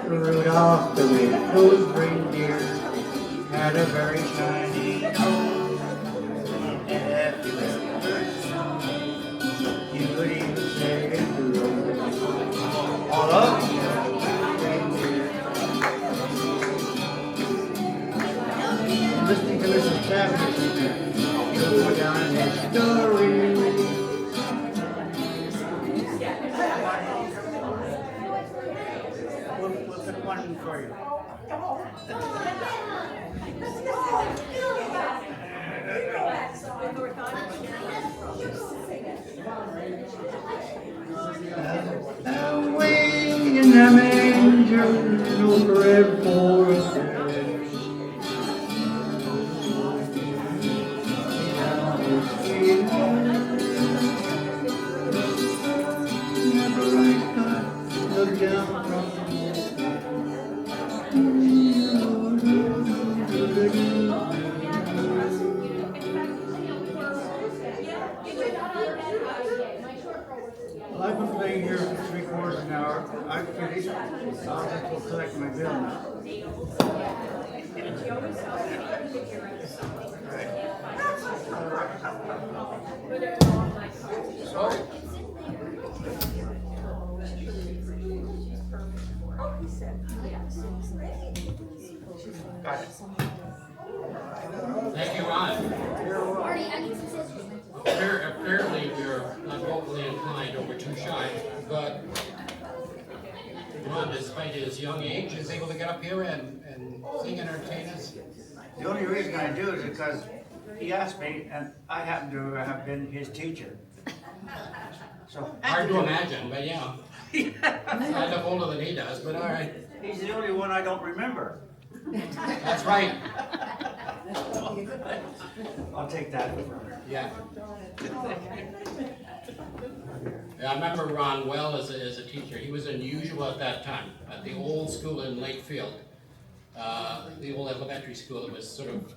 Rudolph the red-nosed reindeer had a very shiny nose. And if you ever saw him, you would even say all of reindeer. Listening to Mrs. Tavish, you'll go down in his story. We'll put one for you. Away in the manger, no bread for us. Never I thought, look down from well, I've been playing here for 3/4 an hour. I've finished. I'll just go collect my bill now. Got it. Thank you, Ron. Marty, I need some scissors. Apparently, we're not vocally inclined or we're too shy, but Ron, despite his young age, is able to get up here and sing and entertain us. The only reason I do is because he asked me, and I happen to have been his teacher. So Hard to imagine, but yeah. I look older than he does, but all right. he's the only one I don't remember. That's right. I'll take that. Yeah. Yeah, I remember Ron well as a teacher. He was unusual at that time, at the old school in Lakefield. The old elementary school. It was sort of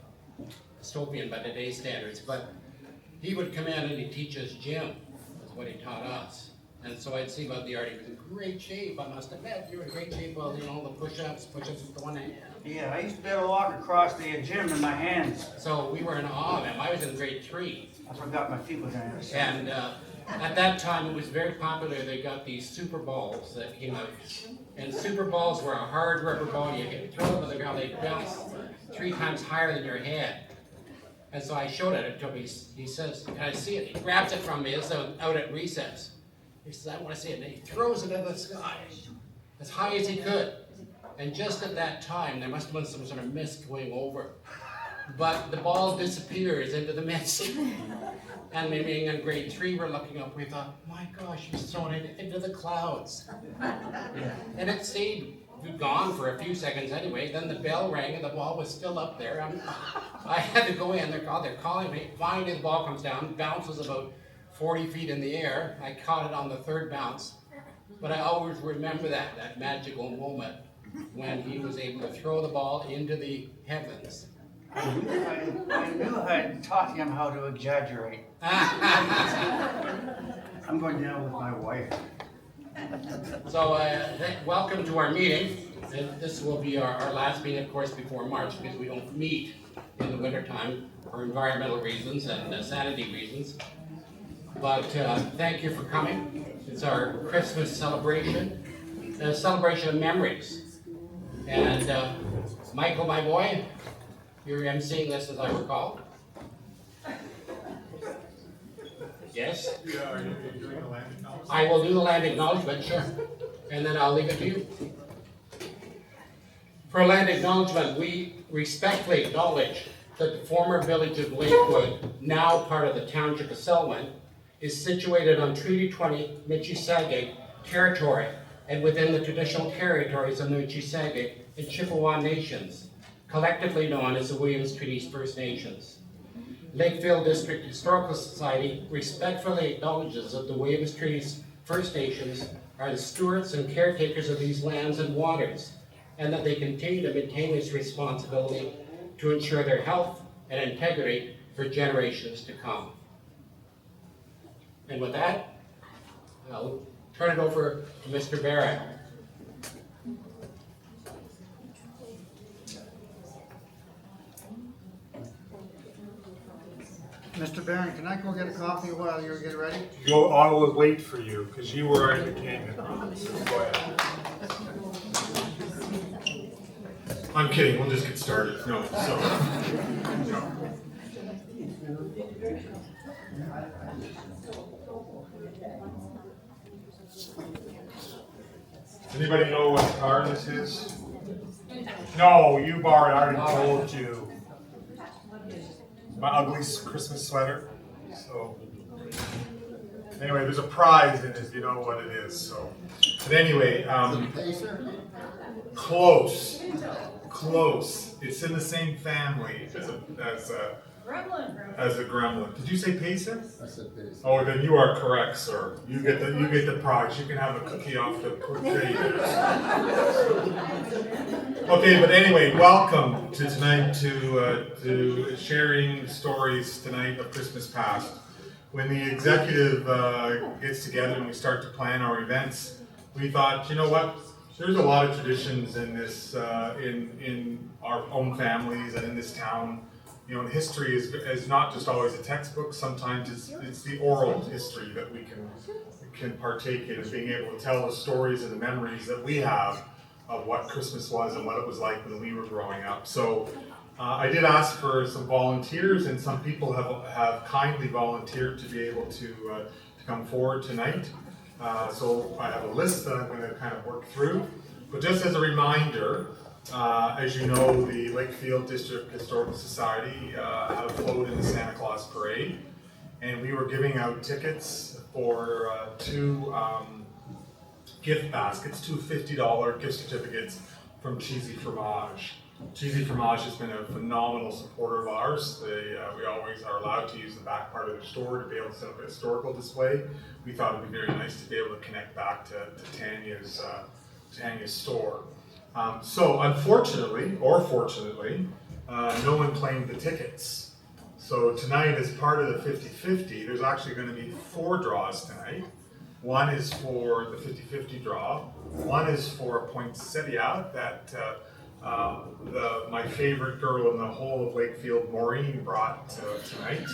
dystopian by today's standards, but he would come in and he'd teach us gym, was what he taught us. And so I'd see about the art. He was in great shape, I must admit. You were in great shape, well, you know, the push-ups with the one hand. Yeah, I used to be able to walk across the gym in my hands. So we were in awe of him. I was in grade 3. I forgot my feet was in it. And at that time, it was very popular. They got these super balls that came out. And super balls were a hard rubber ball. You could throw them on the ground. They bounce 3 times higher than your head. And so I showed it to him. He says, "Can I see it?" He grabs it from me. It's out at recess. He says, "I want to see it." And he throws it into the sky as high as he could. And just at that time, there must have been some sort of mist going over. But the ball disappears into the mist. And me being in grade 3, we're looking up, we thought, my gosh, he's thrown it into the clouds. And it stayed gone for a few seconds anyway. Then the bell rang and the ball was still up there. I had to go in, they're calling me. Finally the ball comes down, bounces about 40 feet in the air. I caught it on the 3rd bounce. But I always remember that magical moment when he was able to throw the ball into the heavens. I knew I had taught him how to exaggerate. I'm going down with my wife. So welcome to our meeting. And this will be our last meeting, of course, before March, because we don't meet in the wintertime for environmental reasons and sanity reasons. But thank you for coming. It's our Christmas celebration, a celebration of memories. And Michael, my boy, you're emceeing this as I recall. Yes? Yeah, are you doing the land acknowledgement? I will do the land acknowledgement, sure. And then I'll leave it to you. For land acknowledgement, we respectfully acknowledge that the former village of Lakewood, now part of the township of Selwyn, is situated on Treaty 20 Michi-Sagaig territory and within the traditional territories of the Michi-Sagaig and Chippewa nations, collectively known as the Williams Treaties First Nations. Lakefield District Historical Society respectfully acknowledges that the Williams Treaties First Nations are the stewards and caretakers of these lands and waters, and that they continue to maintain this responsibility to ensure their health and integrity for generations to come. And with that, I'll turn it over to Mr. Barrett. Mr. Barron, can I go get a coffee while you get ready? I will wait for you, because you were indicating it. So go ahead. I'm kidding, we'll just get started. No, no. Anybody know what car this is? No, you borrowed, I already told you. My ugly Christmas sweater. So, anyway, there's a prize in it if you know what it is. So, but anyway, close. It's in the same family as a gremlin. Did you say pacer? I said pacer. Oh, then you are correct, sir. You get the prize. You can have a cookie off the cookie. Okay, but anyway, welcome to tonight to sharing stories tonight of Christmas past. When the executive gets together and we start to plan our events, we thought, you know what? There's a lot of traditions in this, in our own families and in this town. You know, and history is not just always a textbook. Sometimes it's the oral history that we can partake in, and being able to tell the stories and the memories that we have of what Christmas was and what it was like when we were growing up. So I did ask for some volunteers, and some people have kindly volunteered to be able to come forward tonight. So I have a list that I'm going to kind of work through. But just as a reminder, as you know, the Lakefield District Historical Society have flown in the Santa Claus Parade, and we were giving out tickets for two gift baskets, two $50 gift certificates from Cheesy Fromage. Cheesy Fromage has been a phenomenal supporter of ours. We always are allowed to use the back part of their store to be able to set up a historical display. We thought it would be very nice to be able to connect back to Tanya's store. So unfortunately, or fortunately, no one claimed the tickets. So tonight, as part of the 50-50, there's actually going to be 4 draws tonight. One is for the 50-50 draw. One is for a poinsettia that my favorite girl in the whole of Lakefield, Maureen, brought tonight.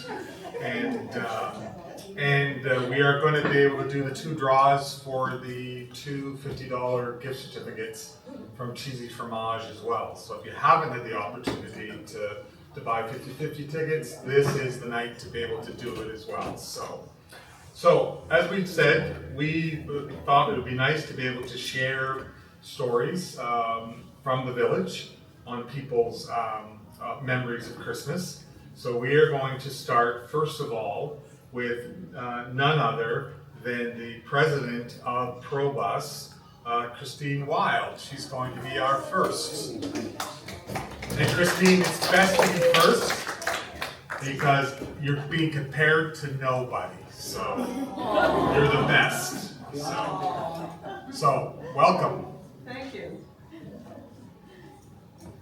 And we are going to be able to do the 2 draws for the 2 $50 gift certificates from Cheesy Fromage as well. So if you haven't had the opportunity to buy 50-50 tickets, this is the night to be able to do it as well. So as we said, we thought it would be nice to be able to share stories from the village on people's memories of Christmas. So we are going to start, first of all, with none other than the president of Probus, Christine Wild. She's going to be our first. And Christine, it's best to be first because you're being compared to nobody. So you're the best. So welcome. Thank you.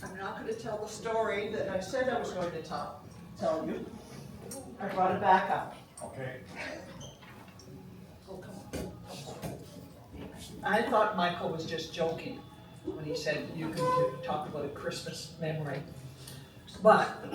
I'm not going to tell the story that I said I was going to tell you. I brought it back up. Okay. Oh, come on. I thought Michael was just joking when he said you could talk about a Christmas memory. But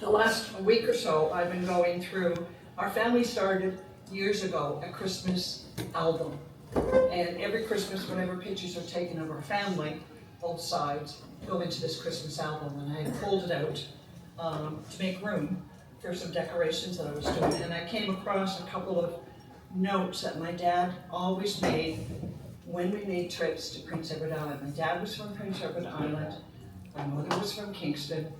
the last week or so, I've been going through, our family started years ago a Christmas album. And every Christmas, whenever pictures are taken of our family, both sides, go into this Christmas album. And I pulled it out to make room for some decorations that I was doing. And I came across a couple of notes that my dad always made when we made trips to Prince Edward Island. My dad was from Prince Edward Island, my mother was from Kingston,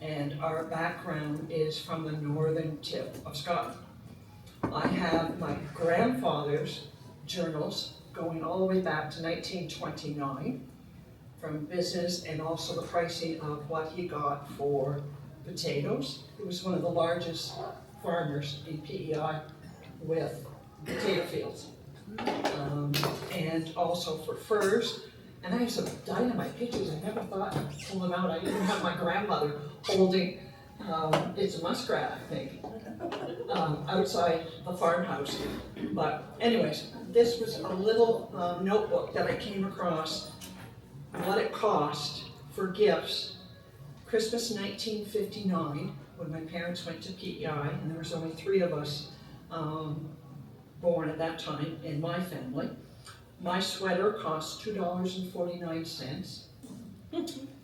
and our background is from the northern tip of Scotland. I have my grandfather's journals going all the way back to 1929 from business, and also the pricing of what he got for potatoes. He was one of the largest farmers in PEI with potato fields. And also for furs. And I have some dynamite pictures. I never thought I'd pull them out. I even have my grandmother holding It's a muskrat, I think, outside the farmhouse. But anyways, this was a little notebook that I came across, what it cost for gifts. Christmas 1959, when my parents went to PEI, and there was only 3 of us born at that time in my family. My sweater cost $2.49.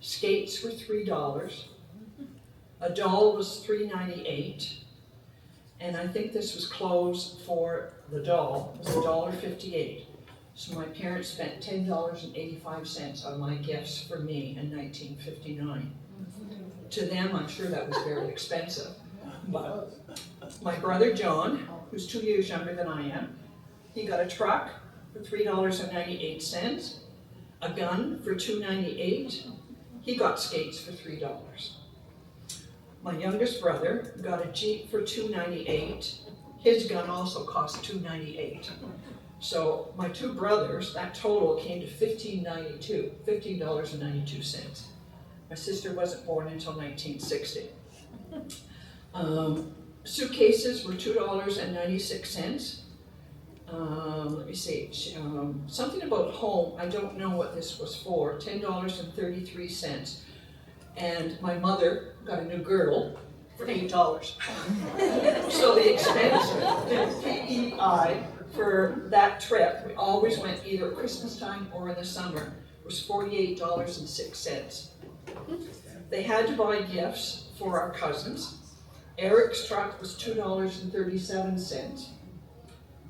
Skates were $3. A doll was $3.98. And I think this was clothes for the doll. It was $1.58. So my parents spent $10.85 on my gifts for me in 1959. To them, I'm sure that was very expensive. But my brother John, who's 2 years younger than I am, he got a truck for $3.98, a gun for $2.98. He got skates for $3. My youngest brother got a Jeep for $2.98. His gun also cost $2.98. So my 2 brothers, that total came to $15.92. My sister wasn't born until 1960. Suitcases were $2.96. Let me see, something about home, I don't know what this was for, $10.33. And my mother got a new girdle for $8. So the expense in PEI for that trip, we always went either at Christmas time or in the summer, was $48.06. They had to buy gifts for our cousins. Eric's truck was $2.37.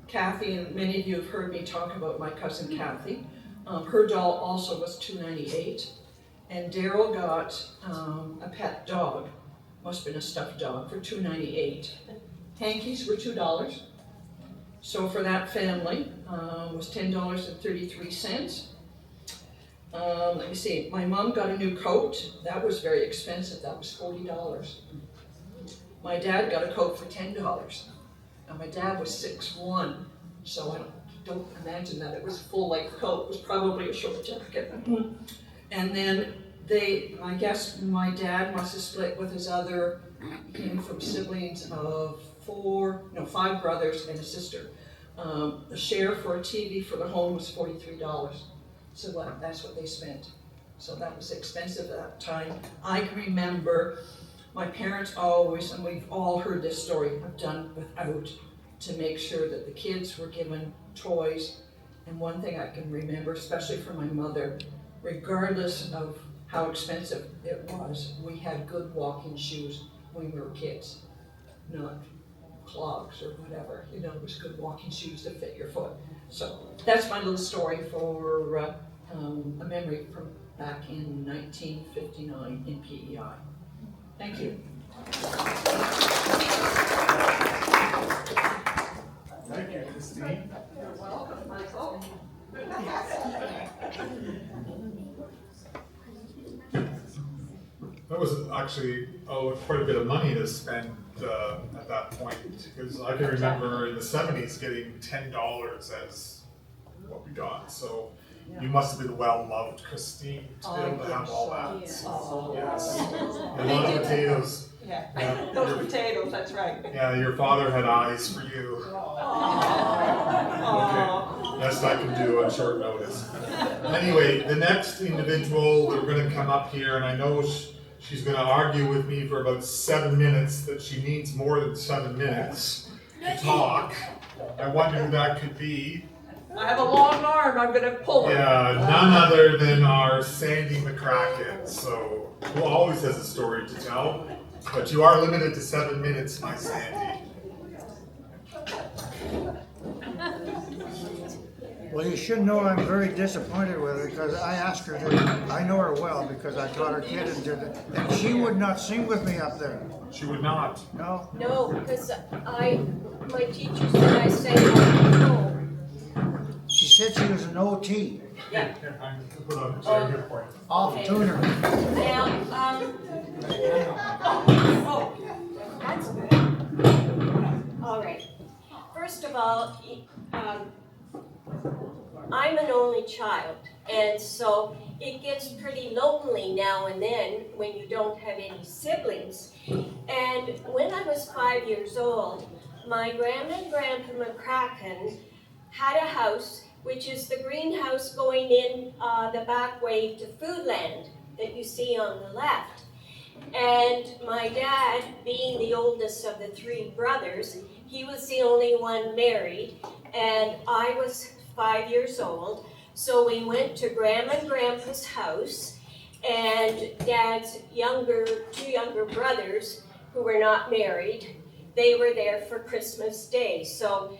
Kathy, and many of you have heard me talk about my cousin Kathy. Her doll also was $2.98. And Daryl got a pet dog, must have been a stuffed dog, for $2.98. Hankies were $2. So for that family, was $10.33. Let me see, my mom got a new coat. That was very expensive, that was $40. My dad got a coat for $10. Now my dad was 6'1", so I don't imagine that it was a full-length coat. It was probably a short jacket. And then I guess my dad must have split with his other, he came from siblings of 5 brothers and a sister. The share for a TV for the home was $43. So that's what they spent. So that was expensive at that time. I can remember my parents always, and we've all heard this story, have done without to make sure that the kids were given toys. And one thing I can remember, especially for my mother, regardless of how expensive it was, we had good walking shoes when we were kids, not clogs or whatever. You know, it was good walking shoes to fit your foot. So that's my little story for a memory from back in 1959 in PEI. Thank you. Thank you, Christine. You're welcome, Michael. That was actually quite a bit of money to spend at that point, because I can remember in the 70s getting $10 as what we got. So you must have been well loved, Christine, to be able to have all that. Yes. A lot of potatoes. Yeah, those potatoes, that's right. Yeah, your father had eyes for you. Okay, best I can do on short notice. Anyway, the next individual, they're going to come up here, and I know she's going to argue with me for about 7 minutes that she needs more than 7 minutes to talk. I wonder who that could be. I have a long arm, I'm gonna pull it. Yeah, none other than our Sandy McCracken. So, who always has a story to tell, but you are limited to 7 minutes, my Sandy. Well, you should know I'm very disappointed with her because I asked her to, I know her well because I taught her kid and she would not sing with me up there. She would not. No? No, because my teacher said I sang on the phone. She said she was an OT, Yeah. I'm going to put on the chair here for you. off tuner. Now, Oh, that's good. All right. First of all, I'm an only child, and so it gets pretty lonely now and then when you don't have any siblings. And when I was 5 years old, my Grandma and Grandpa McCracken had a house, which is the greenhouse going in the back way to Foodland that you see on the left. And my dad, being the oldest of the 3 brothers, he was the only one married, and I was 5 years old. So we went to Grandma and Grandpa's house, and Dad's 2 younger brothers who were not married, they were there for Christmas Day. So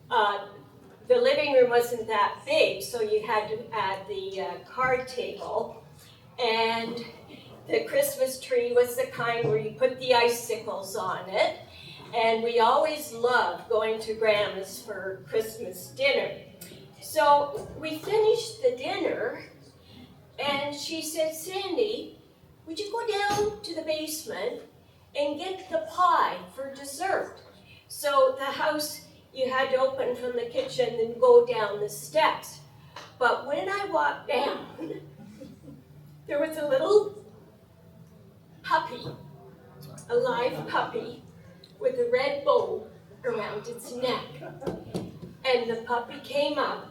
the living room wasn't that big, so you had to add the card table. And the Christmas tree was the kind where you put the icicles on it. And we always loved going to Grandma's for Christmas dinner. So we finished the dinner, and she said, Sandy, would you go down to the basement and get the pie for dessert? So the house, you had to open from the kitchen and go down the steps. But when I walked down, there was a little puppy, a live puppy, with a red bow around its neck. And the puppy came up,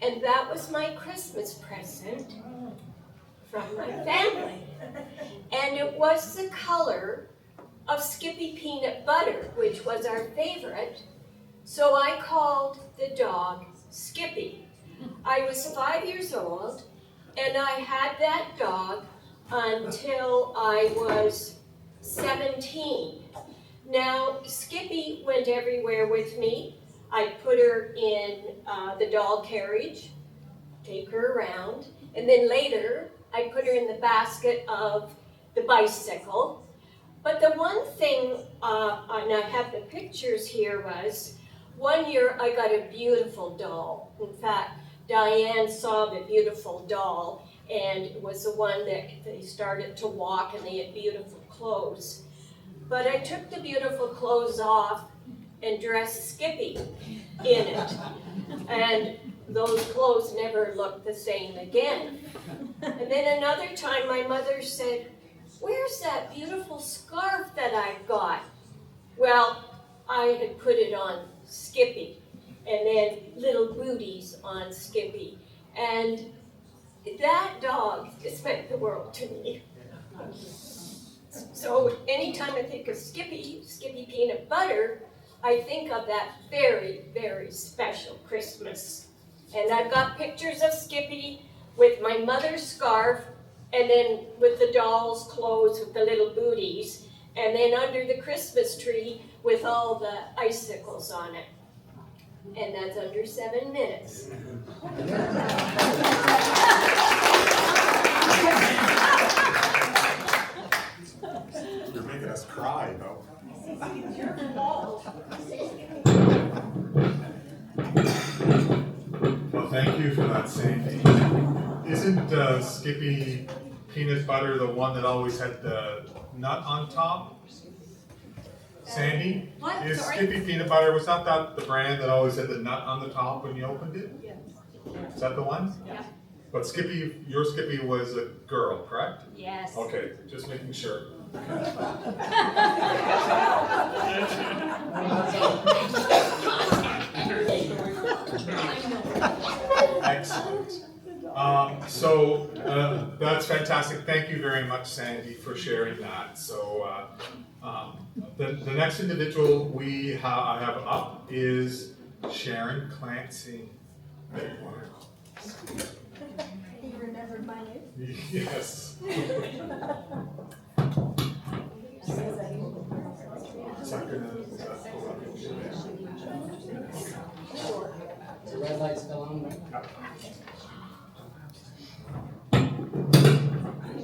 and that was my Christmas present from my family. And it was the color of Skippy peanut butter, which was our favorite. So I called the dog Skippy. I was 5 years old, and I had that dog until I was 17. Now, Skippy went everywhere with me. I'd put her in the doll carriage, take her around, and then later I'd put her in the basket of the bicycle. But the one thing, and I have the pictures here, was one year I got a beautiful doll. In fact, Diane saw the beautiful doll, and it was the one that they started to walk, and they had beautiful clothes. But I took the beautiful clothes off and dressed Skippy in it. And those clothes never looked the same again. And then another time my mother said, where's that beautiful scarf that I've got? Well, I had put it on Skippy, and then little booties on Skippy. And that dog has meant the world to me. So anytime I think of Skippy peanut butter, I think of that very, very special Christmas. And I've got pictures of Skippy with my mother's scarf, and then with the doll's clothes with the little booties, and then under the Christmas tree with all the icicles on it. And that's under 7 minutes. You're making us cry, though. Well, thank you for that, Sandy. Isn't Skippy peanut butter the one that always had the nut on top? Sandy? What? Is Sorry? Skippy peanut butter, was not that the brand that always had the nut on the top when you opened it? Yes. Is that the one? Yeah. But Skippy, your Skippy was a girl, correct? Yes. Okay, just making sure. Excellent. That's fantastic. Thank you very much, Sandy, for sharing that. So the next individual I have up is Sharon Clancy. There you are. You remembered my name? Yes. The red light's still on, right?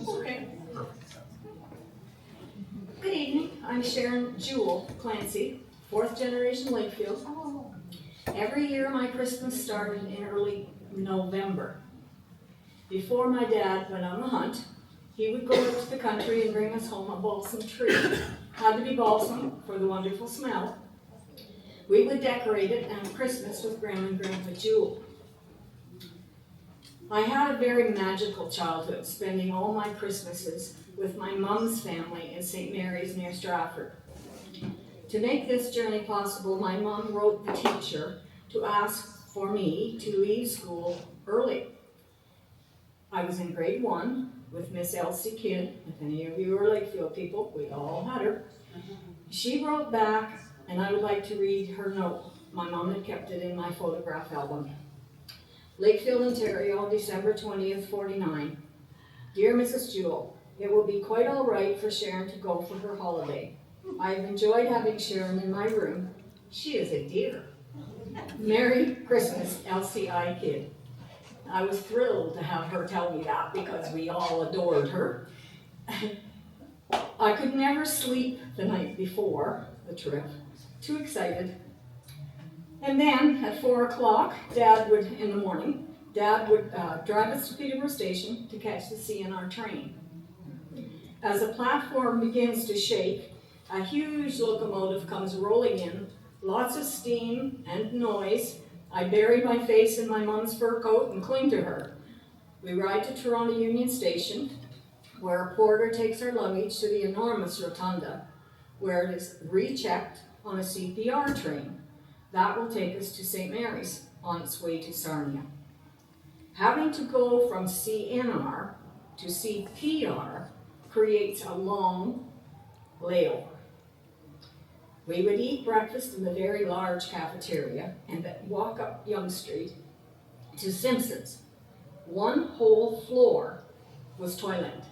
Okay. Good evening, I'm Sharon Jewel Clancy, 4th generation Lakefield. Every year my Christmas started in early November. Before my dad went on the hunt, he would go out to the country and bring us home a balsam tree. Had to be balsam for the wonderful smell. We would decorate it on Christmas with Grandma and Grandpa Jewel. I had a very magical childhood, spending all my Christmases with my mom's family in St. Mary's near Stratford. To make this journey possible, my mom wrote the teacher to ask for me to leave school early. I was in grade 1 with Miss Elsie Kidd. If any of you are Lakefield people, we all had her. She wrote back, and I would like to read her note. My mom had kept it in my photograph album. Lakefield, Ontario, December 20th, 49. Dear Mrs. Jewell, it will be quite all right for Sharon to go for her holiday. I have enjoyed having Sharon in my room. She is a dear. Merry Christmas, Elsie I. Kidd. I was thrilled to have her tell me that because we all adored her. I could never sleep the night before the trip. Too excited. And then at 4 o'clock, in the morning, Dad would drive us to Peterborough Station to catch the CNR train. As the platform begins to shake, a huge locomotive comes rolling in, lots of steam and noise. I bury my face in my mom's fur coat and cling to her. We ride to Toronto Union Station, where a porter takes our luggage to the enormous rotunda, where it is rechecked on a CPR train. That will take us to St. Mary's on its way to Sarnia. Having to go from CNR to CPR creates a long layover. We would eat breakfast in the very large cafeteria and then walk up Yonge Street to Simpson's. One whole floor was toilet.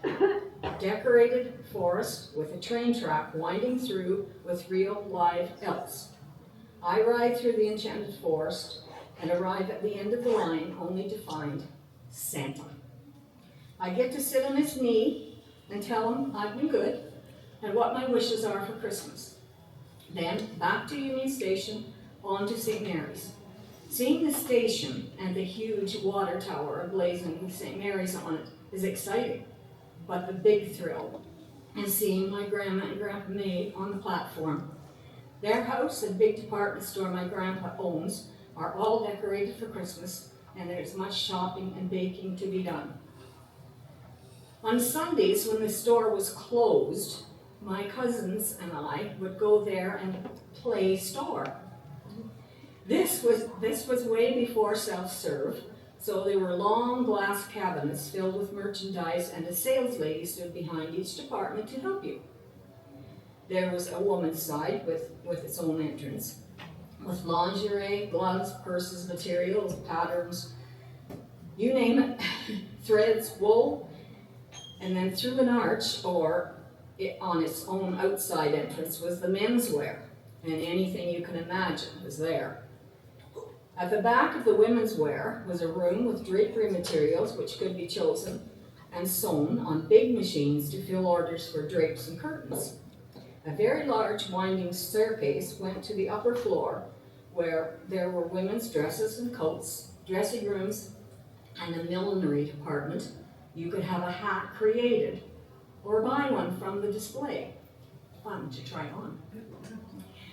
Decorated forest with a train track winding through with real live elves. I ride through the enchanted forest and arrive at the end of the line only to find Santa. I get to sit on his knee and tell him I've been good and what my wishes are for Christmas. Then back to Union Station, on to St. Mary's. Seeing the station and the huge water tower emblazoned with St. Mary's on it is exciting, but the big thrill is seeing my grandma and Grandpa May on the platform. Their house and big department store my grandpa owns are all decorated for Christmas, and there's much shopping and baking to be done. On Sundays, when the store was closed, my cousins and I would go there and play store. This was way before self-serve, so there were long glass cabinets filled with merchandise, and a sales lady stood behind each department to help you. There was a woman's side with its own entrance, with lingerie, gloves, purses, materials, patterns, you name it, threads, wool, and then through an arch or on its own outside entrance was the menswear, and anything you can imagine was there. At the back of the women's wear was a room with drapery materials which could be chosen and sewn on big machines to fill orders for drapes and curtains. A very large winding staircase went to the upper floor where there were women's dresses and coats, dressing rooms, and a millinery department. You could have a hat created or buy one from the display. Fun to try on.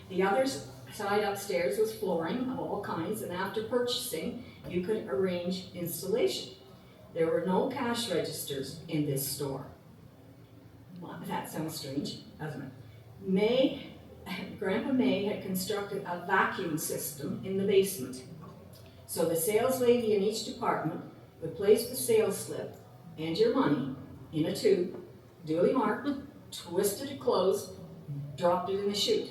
The other side upstairs was flooring of all kinds, and after purchasing, you could arrange installation. There were no cash registers in this store. Well, that sounds strange, doesn't it? Grandpa May had constructed a vacuum system in the basement. So the sales lady in each department would place the sales slip and your money in a tube, duly marked, twisted it closed, dropped it in the chute,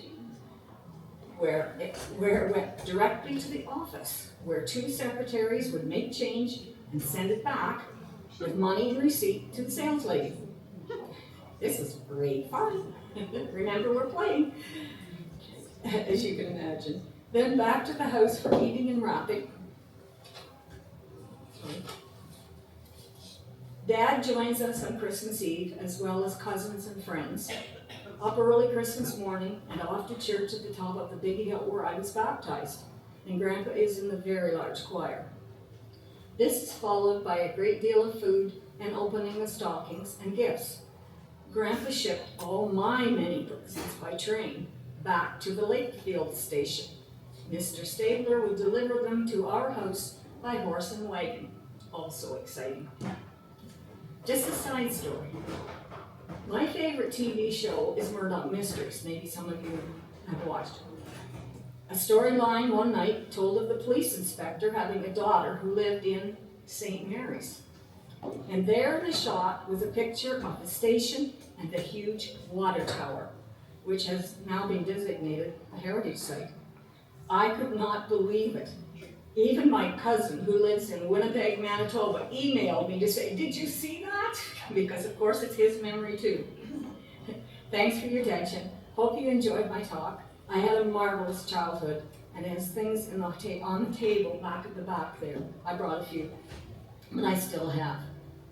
where it went directly to the office, where two secretaries would make change and send it back with money and receipt to the sales lady. This is great fun. Remember, we're playing, as you can imagine. Then back to the house for eating and wrapping. Dad joins us on Christmas Eve, as well as cousins and friends. Up early Christmas morning and off to church at the top of the big hill where I was baptized, and Grandpa is in the very large choir. This is followed by a great deal of food and opening of stockings and gifts. Grandpa shipped all my many presents by train back to the Lakefield station. Mr. Stabler would deliver them to our house by horse and wagon. also exciting. Just a side story. My favorite TV show is Murdoch Mysteries. Maybe some of you have watched it. A storyline one night told of the police inspector having a daughter who lived in St. Mary's. And there in the shot was a picture of the station and the huge water tower, which has now been designated a heritage site. I could not believe it. Even my cousin, who lives in Winnipeg, Manitoba, emailed me to say, "Did you see that?" Because of course it's his memory too. Thanks for your attention. Hope you enjoyed my talk. I had a marvelous childhood, and there's things on the table back at the back there. I brought a few, and I still have.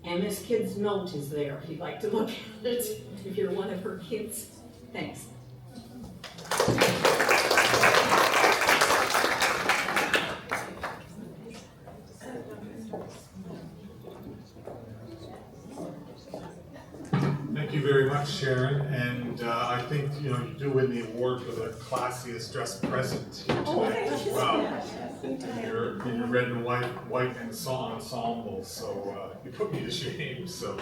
And this kid's note is there if you'd like to look at it, if you're one of her kids. Thanks. Thank you very much, Sharon, and I think you do win the award for the classiest dressed present here tonight as well. In your red and white ensemble, so you put me to shame. So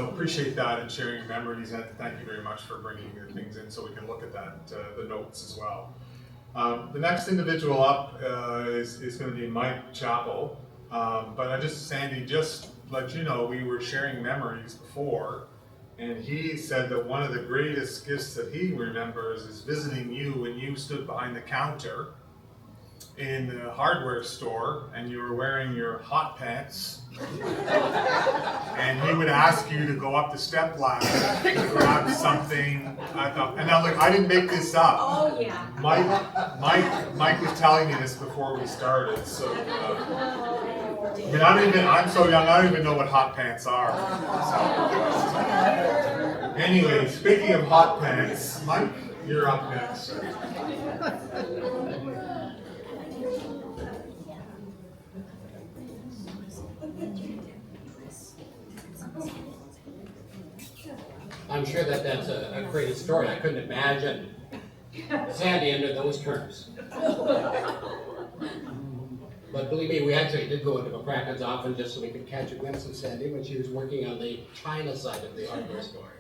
appreciate that and sharing your memories, and thank you very much for bringing your things in so we can look at that, the notes as well. The next individual up is going to be Mike Chappell, but Sandy, just let you know, we were sharing memories before, and he said that one of the greatest gifts that he remembers is visiting you when you stood behind the counter in the hardware store and you were wearing your hot pants, and he would ask you to go up the step ladder to grab something. And now look, I didn't make this up. Oh, yeah. Mike was telling me this before we started, so. I'm so young, I don't even know what hot pants are. Anyway, speaking of hot pants, Mike, you're up next. I'm sure that's a great story. I couldn't imagine Sandy under those terms. But believe me, we actually did go into McCracken's often just so we could catch a glimpse of Sandy when she was working on the China side of the hardware store.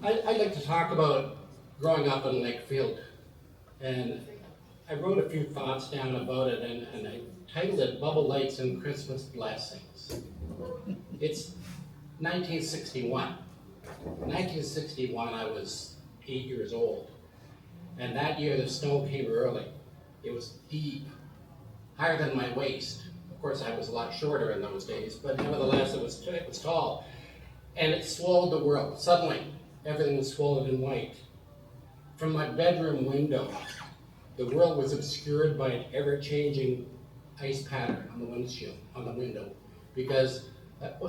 I'd like to talk about growing up in Lakefield. And I wrote a few thoughts down about it, and I titled it Bubble Lights and Christmas Blessings. It's 1961. In 1961, I was 8 years old. And that year, the snow came early. It was deep, higher than my waist. Of course, I was a lot shorter in those days, but nevertheless, it was tall. And it swallowed the world. Suddenly, everything was swallowed in white. From my bedroom window, the world was obscured by an ever-changing ice pattern on the windshield, on the window, because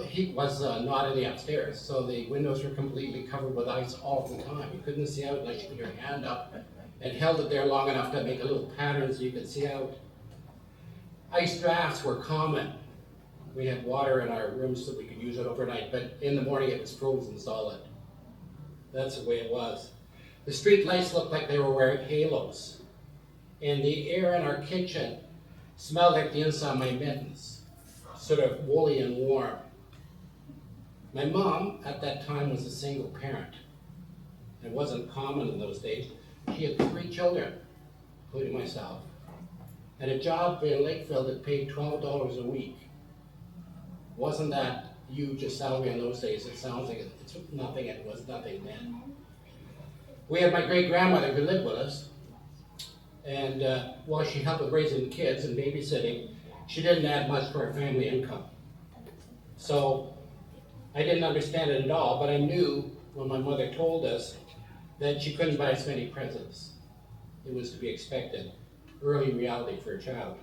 heat was not in the upstairs, so the windows were completely covered with ice all the time. You couldn't see out unless you put your hand up and held it there long enough to make a little pattern so you could see out. Ice drafts were common. We had water in our rooms so we could use it overnight, but in the morning it was frozen solid. That's the way it was. The street lights looked like they were wearing halos, and the air in our kitchen smelled like the inside of my mittens, sort of woolly and warm. My mom, at that time, was a single parent. It wasn't common in those days. She had 3 children, including myself, and a job in Lakefield that paid $12 a week. Wasn't that huge a salary in those days? It sounds like it's nothing. It was nothing then. We had my great-grandmother who lived with us, and while she helped with raising the kids and babysitting, she didn't add much to our family income. So I didn't understand it at all, but I knew when my mother told us that she couldn't buy us many presents. It was to be expected. Early reality for a child.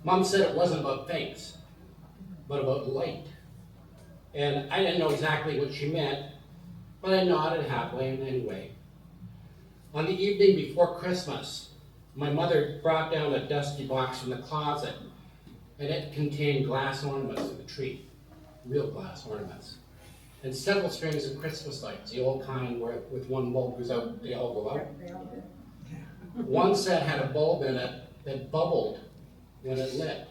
Mom said it wasn't about things, but about light. And I didn't know exactly what she meant, but I nodded happily anyway. On the evening before Christmas, my mother brought down a dusty box from the closet, and it contained glass ornaments of the tree, real glass ornaments, and several strings of Christmas lights, the old kind where with one bulb goes out, they all go out. One set had a bulb in it that bubbled when it lit.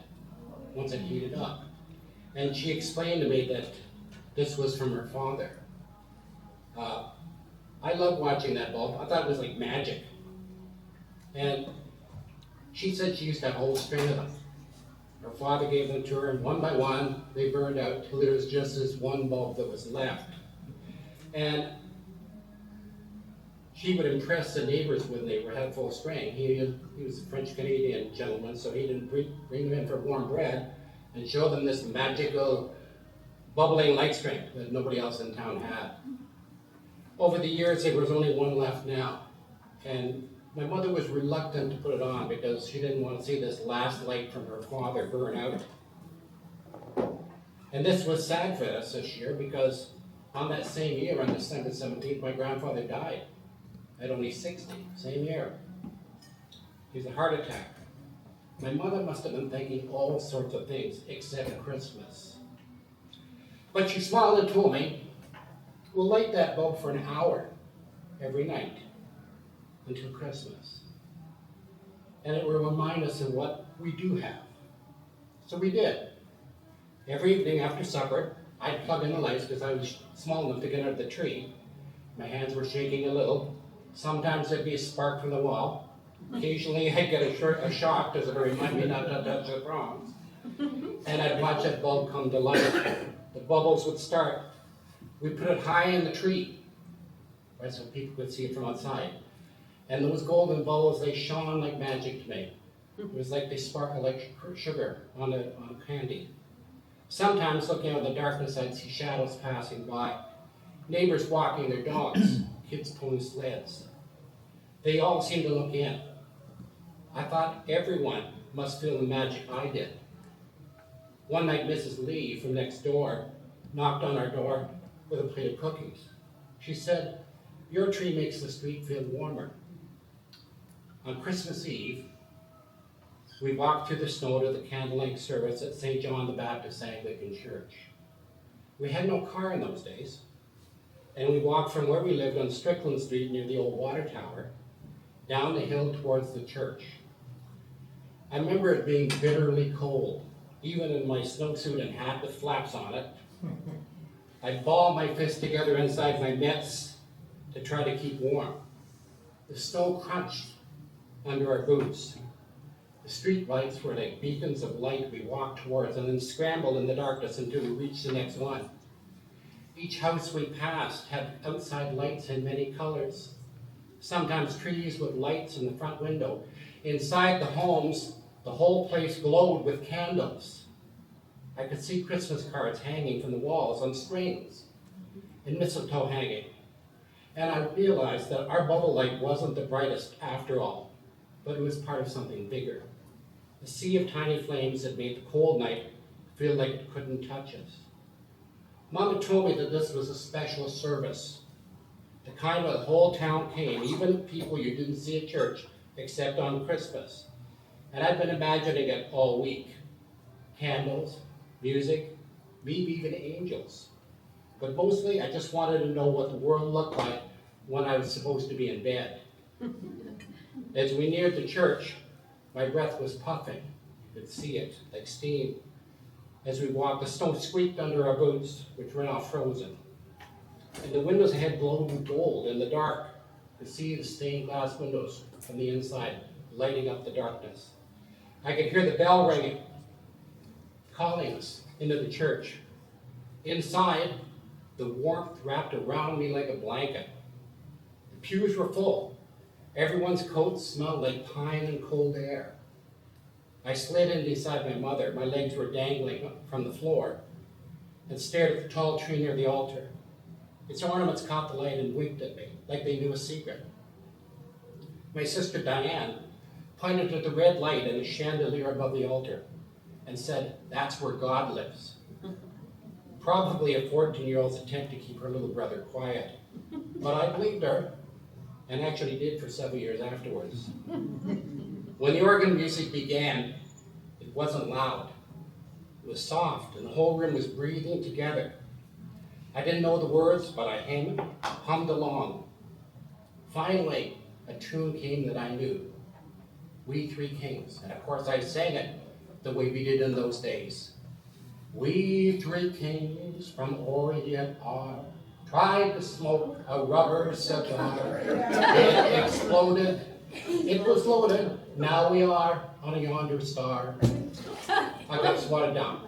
once it heated up. And she explained to me that this was from her father. I love watching that bulb. I thought it was like magic. And she said she used to have a whole string of them. Her father gave them to her, and one by one, they burned out till there was just this one bulb that was left. And she would impress the neighbors when they had full string. He was a French-Canadian gentleman, so he didn't bring them in for warm bread and show them this magical bubbling light string that nobody else in town had. Over the years, there was only one left now. And my mother was reluctant to put it on because she didn't want to see this last light from her father burn out. And this was sad for us this year because on that same year, on December 17th, my grandfather died at only 60, same year. He was a heart attack. My mother must have been thinking all sorts of things except Christmas. But she smiled and told me, we'll light that bulb for an hour every night until Christmas. And it will remind us of what we do have. So we did. Every evening after supper, I'd plug in the lights because I was small enough to get out of the tree. My hands were shaking a little. Sometimes there'd be a spark from the wall. Occasionally I'd get a shock because it would remind me not to touch the prongs. And I'd watch that bulb come to life. The bubbles would start. We put it high in the tree, right, so people could see it from outside. And those golden bubbles, they shone like magic to me. It was like they sparkled like sugar on a candy. Sometimes, looking out in the darkness, I'd see shadows passing by. Neighbors walking their dogs, kids pulling sleds. They all seemed to look in. I thought everyone must feel the magic I did. One night, Mrs. Lee from next door knocked on our door with a plate of cookies. She said, "Your tree makes the street feel warmer." On Christmas Eve, we walked through the snow to the candlelight service at St. John the Baptist Anglican Church. We had no car in those days, and we walked from where we lived on Strickland Street near the old water tower down the hill towards the church. I remember it being bitterly cold, even in my snowsuit and hat with flaps on it. I balled my fists together inside my mitts to try to keep warm. The snow crunched under our boots. The street lights were like beacons of light we walked towards and then scrambled in the darkness until we reached the next one. Each house we passed had outside lights in many colors. Sometimes trees with lights in the front window. Inside the homes, the whole place glowed with candles. I could see Christmas cards hanging from the walls on strings and mistletoe hanging. And I realized that our bubble light wasn't the brightest after all, but it was part of something bigger. A sea of tiny flames that made the cold night feel like it couldn't touch us. Mama told me that this was a special service, the kind where the whole town came, even people you didn't see at church, except on Christmas. And I'd been imagining it all week. Candles, music, maybe even angels. But mostly I just wanted to know what the world looked like when I was supposed to be in bed. As we neared the church, my breath was puffing. You could see it, like steam. As we walked, the snow squeaked under our boots, which were now frozen. And the windows ahead glowed gold in the dark. You could see the stained glass windows from the inside, lighting up the darkness. I could hear the bell ringing, calling us into the church. Inside, the warmth wrapped around me like a blanket. The pews were full. Everyone's coats smelled like pine and cold air. I slid in beside my mother. My legs were dangling from the floor and stared at the tall tree near the altar. Its ornaments caught the light and winked at me like they knew a secret. My sister Diane pointed to the red light in the chandelier above the altar and said, "That's where God lives." Probably a 14-year-old's attempt to keep her little brother quiet. But I believed her, and actually did for several years afterwards. When the organ music began, it wasn't loud. It was soft, and the whole room was breathing together. I didn't know the words, but I hummed along. Finally, a tune came that I knew, "We Three Kings." And of course I sang it the way we did in those days. We three kings from Orient are tried to smoke a rubber cigar. It exploded, it was loaded, now we are on a yonder star. I got swatted down.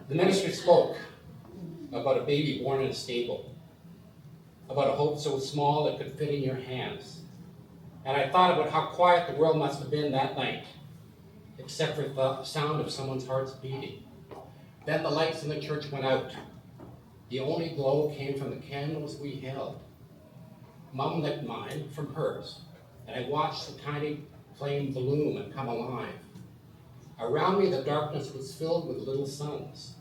The minister spoke about a baby born in a stable, about a hope so small it could fit in your hands. And I thought about how quiet the world must have been that night, except for the sound of someone's heart's beating. Then the lights in the church went out. The only glow came from the candles we held. Mom lit mine from hers, and I watched the tiny flame bloom and come alive. Around me, the darkness was filled with little suns,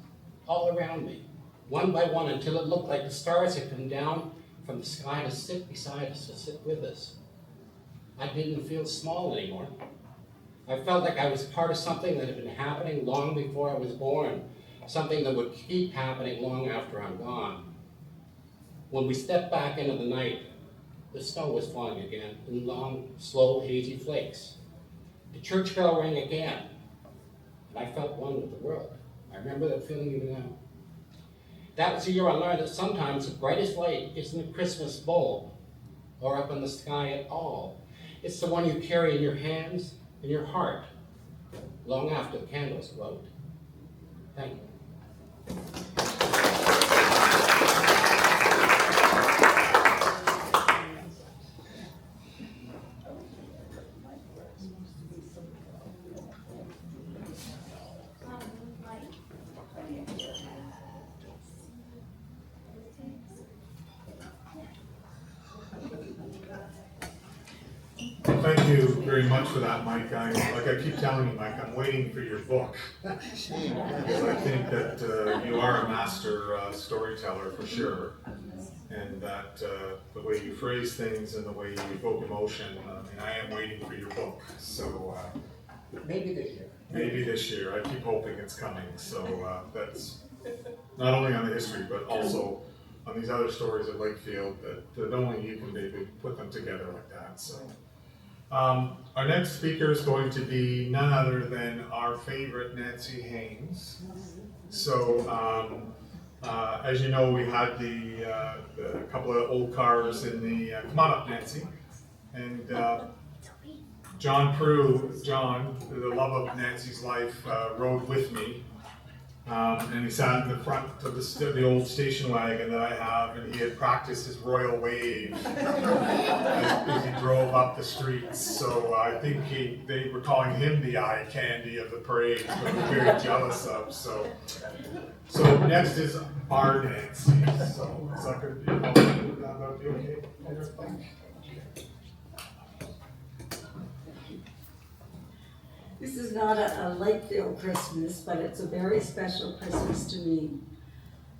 all around me, one by one, until it looked like the stars had come down from the sky to sit beside us, to sit with us. I didn't feel small anymore. I felt like I was part of something that had been happening long before I was born, something that would keep happening long after I'm gone. When we stepped back into the night, the snow was falling again in long, slow, hazy flakes. The church bell rang again, and I felt one with the world. I remember that feeling even now. That was the year I learned that sometimes the brightest light isn't a Christmas bulb or up in the sky at all. It's the one you carry in your hands, in your heart, long after the candles go out. Thank you. Thank you very much for that, Mike. Like I keep telling you, Mike, I'm waiting for your book. Because I think that you are a master storyteller for sure. And that the way you phrase things and the way you evoke emotion, I am waiting for your book. So Maybe this year. maybe this year. I keep hoping it's coming. So that's not only on the history, but also on these other stories at Lakefield that only you can maybe put them together like that. So. Our next speaker is going to be none other than our favorite Nancy Haynes. So, as you know, we had the couple of old cars in the, come on up, Nancy. And John Prue, the love of Nancy's life, rode with me. And he sat in the front of the old station wagon that I have, and he had practiced his royal wave as he drove up the streets. So I think they were calling him the eye candy of the parade, which we're very jealous of. So next is our Nancy. So is that going to be okay? This is not a Lakefield Christmas, but it's a very special Christmas to me.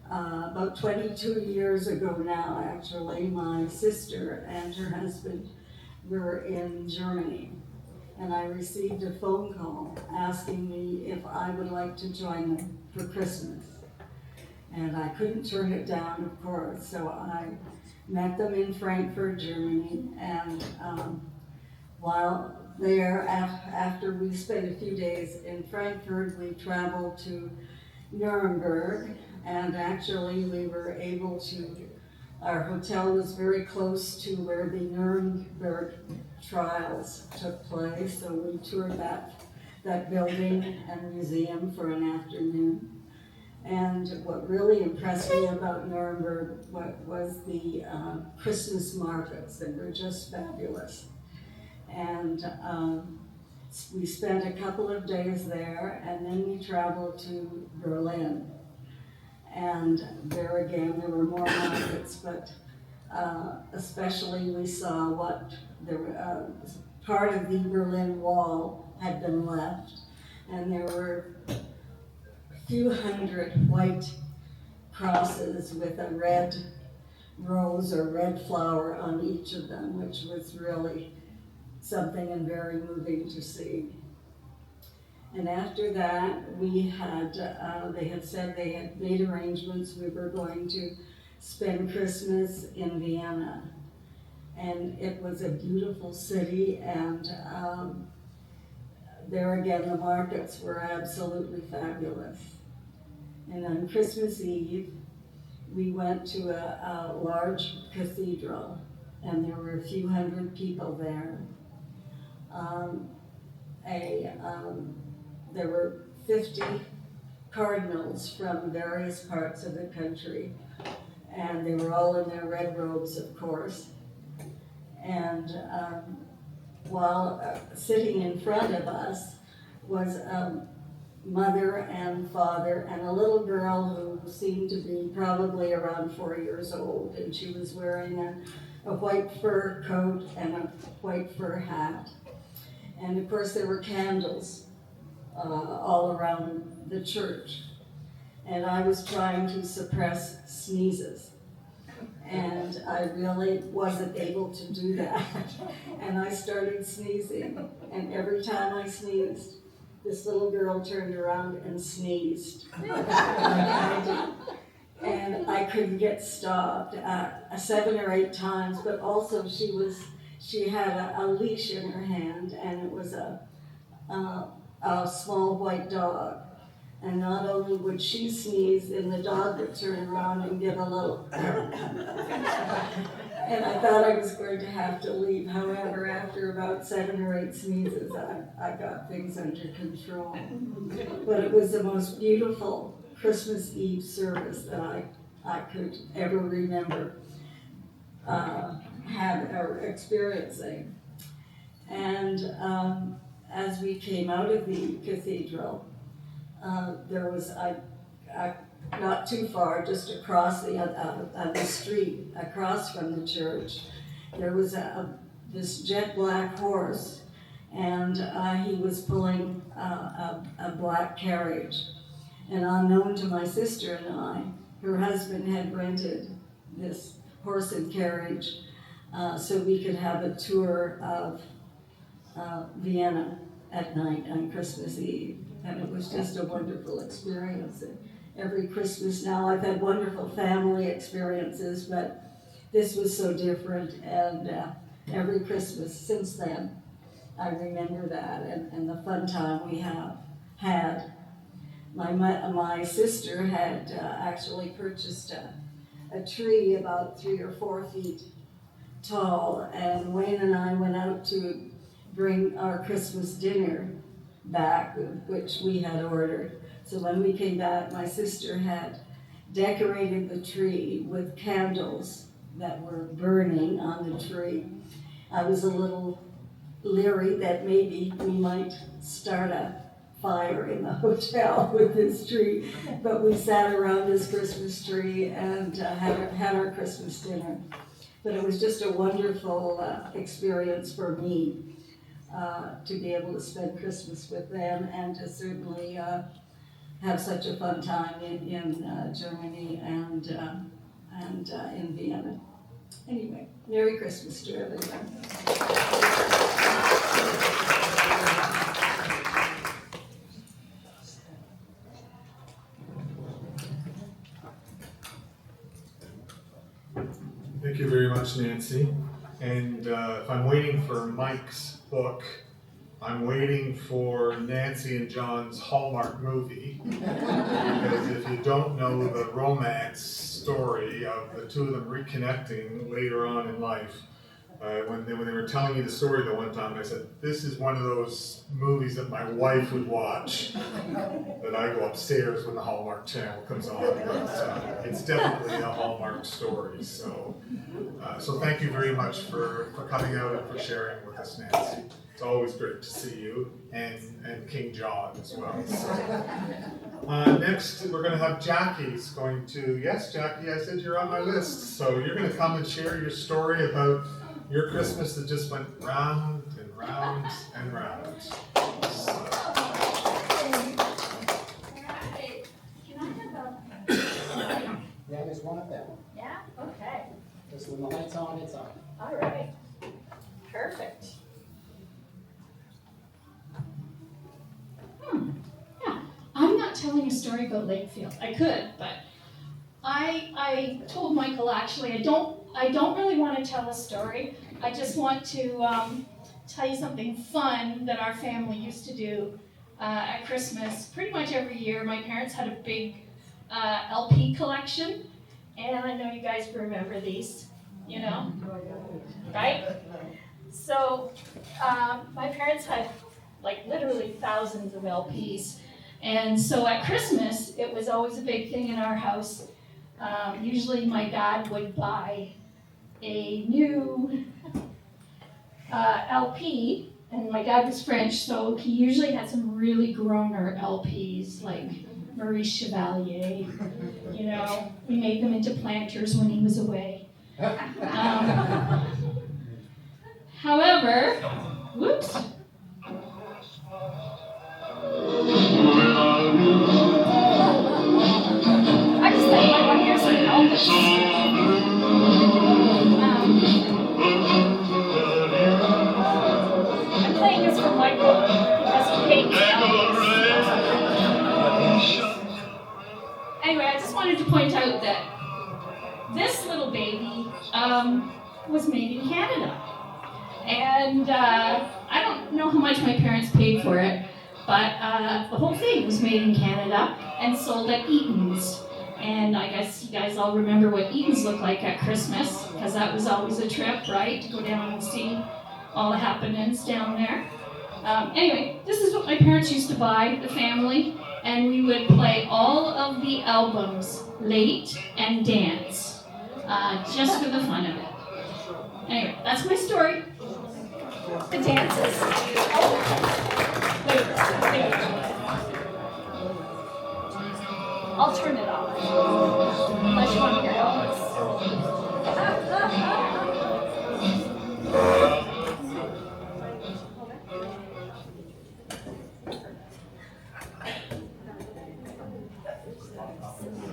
About 22 years ago now, actually, my sister and her husband were in Germany. And I received a phone call asking me if I would like to join them for Christmas. And I couldn't turn it down, of course, so I met them in Frankfurt, Germany, and while there, after we spent a few days in Frankfurt, we traveled to Nuremberg, and actually we were able to, our hotel was very close to where the Nuremberg trials took place, so we toured that building and museum for an afternoon. And what really impressed me about Nuremberg was the Christmas markets. They were just fabulous. And we spent a couple of days there, and then we traveled to Berlin. And there again, there were more markets, but especially we saw what part of the Berlin Wall had been left, and there were a few hundred white crosses with a red rose or red flower on each of them, which was really something and very moving to see. And after that, we had, they had said they had made arrangements. We were going to spend Christmas in Vienna. And it was a beautiful city, and there again, the markets were absolutely fabulous. And on Christmas Eve, we went to a large cathedral, and there were a few hundred people there. There were 50 cardinals from various parts of the country, and they were all in their red robes, of course. And while sitting in front of us was a mother and father and a little girl who seemed to be probably around 4 years old, and she was wearing a white fur coat and a white fur hat. And of course there were candles all around the church. And I was trying to suppress sneezes. And I really wasn't able to do that. And I started sneezing. And every time I sneezed, this little girl turned around and sneezed. And I couldn't get stopped 7 or 8 times, but also she had a leash in her hand, and it was a small white dog. And not only would she sneeze, and the dog would turn around and give a little and I thought I was going to have to leave. However, after about 7 or 8 sneezes, I got things under control. But it was the most beautiful Christmas Eve service that I could ever remember experiencing. And as we came out of the cathedral, there was not too far, just across the street, across from the church, there was this jet black horse, and he was pulling a black carriage. And unknown to my sister and I, her husband had rented this horse and carriage so we could have a tour of Vienna at night on Christmas Eve. And it was just a wonderful experience. And every Christmas now, I've had wonderful family experiences, but this was so different. And every Christmas since then, I remember that and the fun time we have had. My sister had actually purchased a tree about 3 or 4 feet tall, and Wayne and I went out to bring our Christmas dinner back, which we had ordered. So when we came back, my sister had decorated the tree with candles that were burning on the tree. I was a little leery that maybe we might start a fire in the hotel with this tree, but we sat around this Christmas tree and had our Christmas dinner. But it was just a wonderful experience for me to be able to spend Christmas with them and to certainly have such a fun time in Germany and in Vienna. Anyway, Merry Christmas to everyone. Thank you very much, Nancy. And if I'm waiting for Mike's book, I'm waiting for Nancy and John's Hallmark movie. Because if you don't know the romance story of the two of them reconnecting later on in life, when they were telling me the story the one time, I said, this is one of those movies that my wife would watch, that I go upstairs when the Hallmark channel comes on. But it's definitely a Hallmark story. So thank you very much for coming out and for sharing with us, Nancy. It's always great to see you, and King John as well. So, next, we're going to have Jackie's going to, yes, Jackie, I said you're on my list. So you're going to come and share your story about your Christmas that just went round and round and round. So. Alright, can I have a... Yeah, there's one of them. Yeah, okay, Just when the light's on, it's on. alright, perfect. Yeah, I'm not telling a story about Lakefield. I could, but I told Michael actually I don't I don't really want to tell a story. I just want to tell you something fun that our family used to do at Christmas. Pretty much every year, my parents had a big LP collection, and I know you guys remember these, you know, right? So my parents had like literally thousands of LPs, and so at Christmas, it was always a big thing in our house. Usually my dad would buy a new LP, and my dad was French, so he usually had some really groaner LPs, like Maurice Chevalier. You know, we made them into planters when he was away. However, whoops. I just thought you might want to hear some Elvis. I'm playing this for Michael because he hates Elvis. Anyway, I just wanted to point out that this little baby was made in Canada. And I don't know how much my parents paid for it, but the whole thing was made in Canada and sold at Eaton's. And I guess you guys all remember what Eaton's looked like at Christmas, because that was always a trip, right? To go down and see all the happenings down there. Anyway, this is what my parents used to buy, the family, and we would play all of the albums late and dance, just for the fun of it. Anyway, that's my story. The dances. Oh. Wait. I'll turn it off. Unless you want to hear Elvis.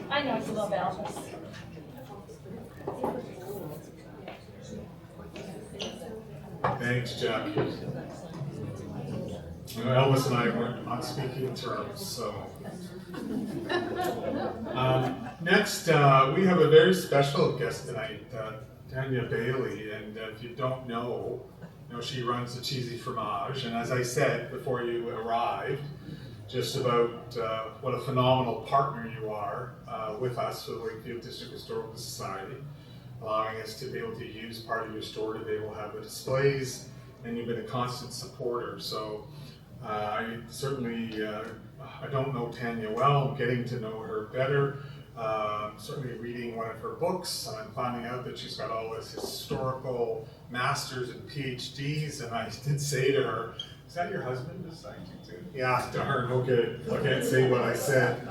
I know it's a little bit Elvis. Thanks, Jack. Elvis and I weren't on speaking terms, so. Next, we have a very special guest tonight, Tanya Bailey, and if you don't know, she runs the Cheesy Fromage, and as I said before you arrived, just about what a phenomenal partner you are with us for the Lakefield District Historical Society, allowing us to be able to use part of your store to be able to have the displays, and you've been a constant supporter. So I certainly, I don't know Tanya well, I'm getting to know her better. Certainly reading one of her books, and I'm finding out that she's got all this historical masters and PhDs, and I did say to her, is that your husband beside you too? Yeah, darn, okay, I can't say what I said.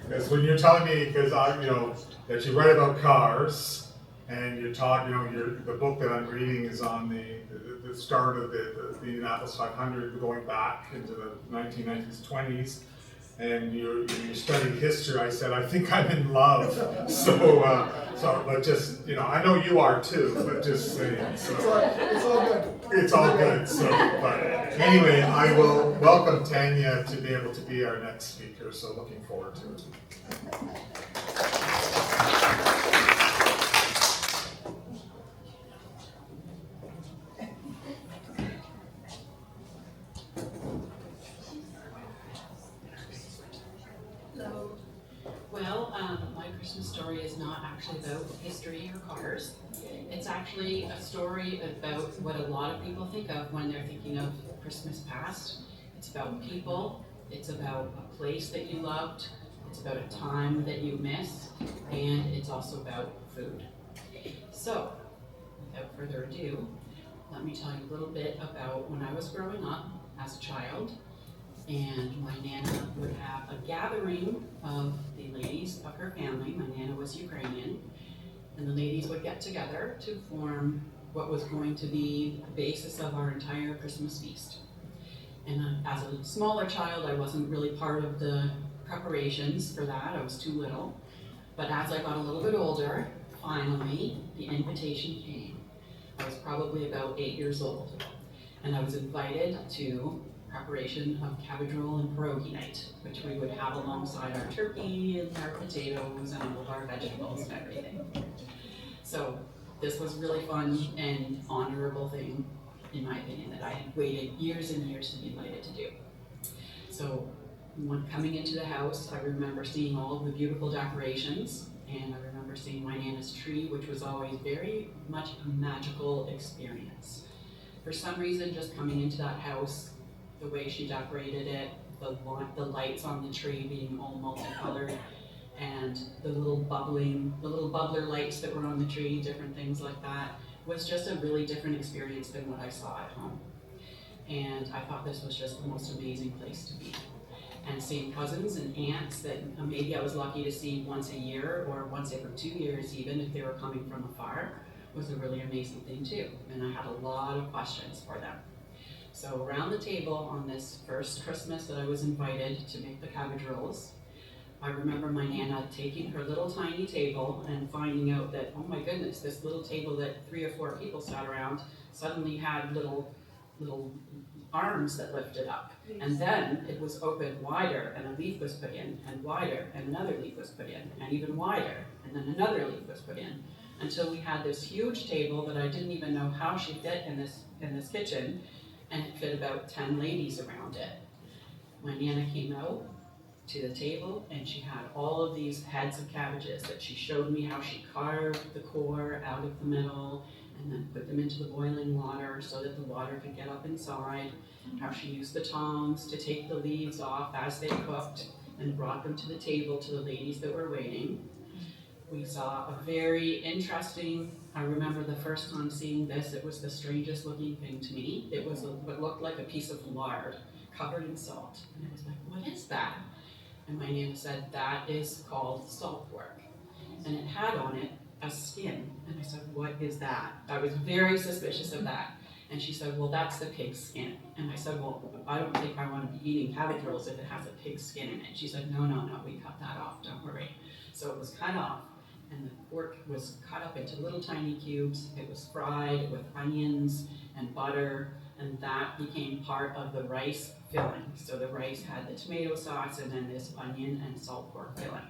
Because when you're telling me, because that you write about cars, and you're talking, the book that I'm reading is on the start of the Indianapolis 500, going back into the 1990s, 20s, and you studied history. I said, I think I'm in love. So but just, I know you are too, but just saying. So It's all good. It's all good. So, but anyway, I will welcome Tanya to be able to be our next speaker. So looking forward to it. Well, my Christmas story is not actually about history or cars. It's actually a story about what a lot of people think of when they're thinking of Christmas past. It's about people, it's about a place that you loved, it's about a time that you missed, and it's also about food. So, without further ado, let me tell you a little bit about when I was growing up as a child. And my Nana would have a gathering of the ladies of her family. My Nana was Ukrainian. And the ladies would get together to form what was going to be the basis of our entire Christmas feast. And as a smaller child, I wasn't really part of the preparations for that. I was too little. But as I got a little bit older, finally, the invitation came. I was probably about 8 years old. And I was invited to preparation of cabbage roll and pierogi night, which we would have alongside our turkey and our potatoes and all of our vegetables and everything. So this was really fun and honorable thing, in my opinion, that I had waited years and years to be invited to do. So when coming into the house, I remember seeing all of the beautiful decorations, and I remember seeing my Nana's tree, which was always very much a magical experience. For some reason, just coming into that house, the way she decorated it, the lights on the tree being all multicolored, and the little bubbler lights that were on the tree, different things like that, was just a really different experience than what I saw at home. And I thought this was just the most amazing place to be. And seeing cousins and aunts that maybe I was lucky to see once a year or once every 2 years even if they were coming from afar was a really amazing thing too. And I had a lot of questions for them. So around the table on this first Christmas that I was invited to make the cabbage rolls, I remember my Nana taking her little tiny table and finding out that, oh my goodness, this little table that 3 or 4 people sat around suddenly had little arms that lifted up. And then it was opened wider and a leaf was put in, and wider, and another leaf was put in, and even wider, and then another leaf was put in, until we had this huge table that I didn't even know how she fit in this kitchen, and it fit about 10 ladies around it. My Nana came out to the table and she had all of these heads of cabbages that she showed me how she carved the core out of the middle and then put them into the boiling water so that the water could get up inside, how she used the tongs to take the leaves off as they cooked and brought them to the table to the ladies that were waiting. We saw a very interesting, I remember the first time seeing this, it was the strangest looking thing to me. It was what looked like a piece of lard covered in salt. And I was like, what is that? And my Nana said, that is called salt pork. And it had on it a skin. And I said, what is that? I was very suspicious of that. And she said, well, that's the pig's skin. And I said, well, I don't think I want to be eating cabbage rolls if it has a pig's skin in it. She said, no, we cut that off, don't worry. So it was cut off. And the pork was cut up into little tiny cubes. It was fried with onions and butter, and that became part of the rice filling. So the rice had the tomato sauce and then this onion and salt pork filling.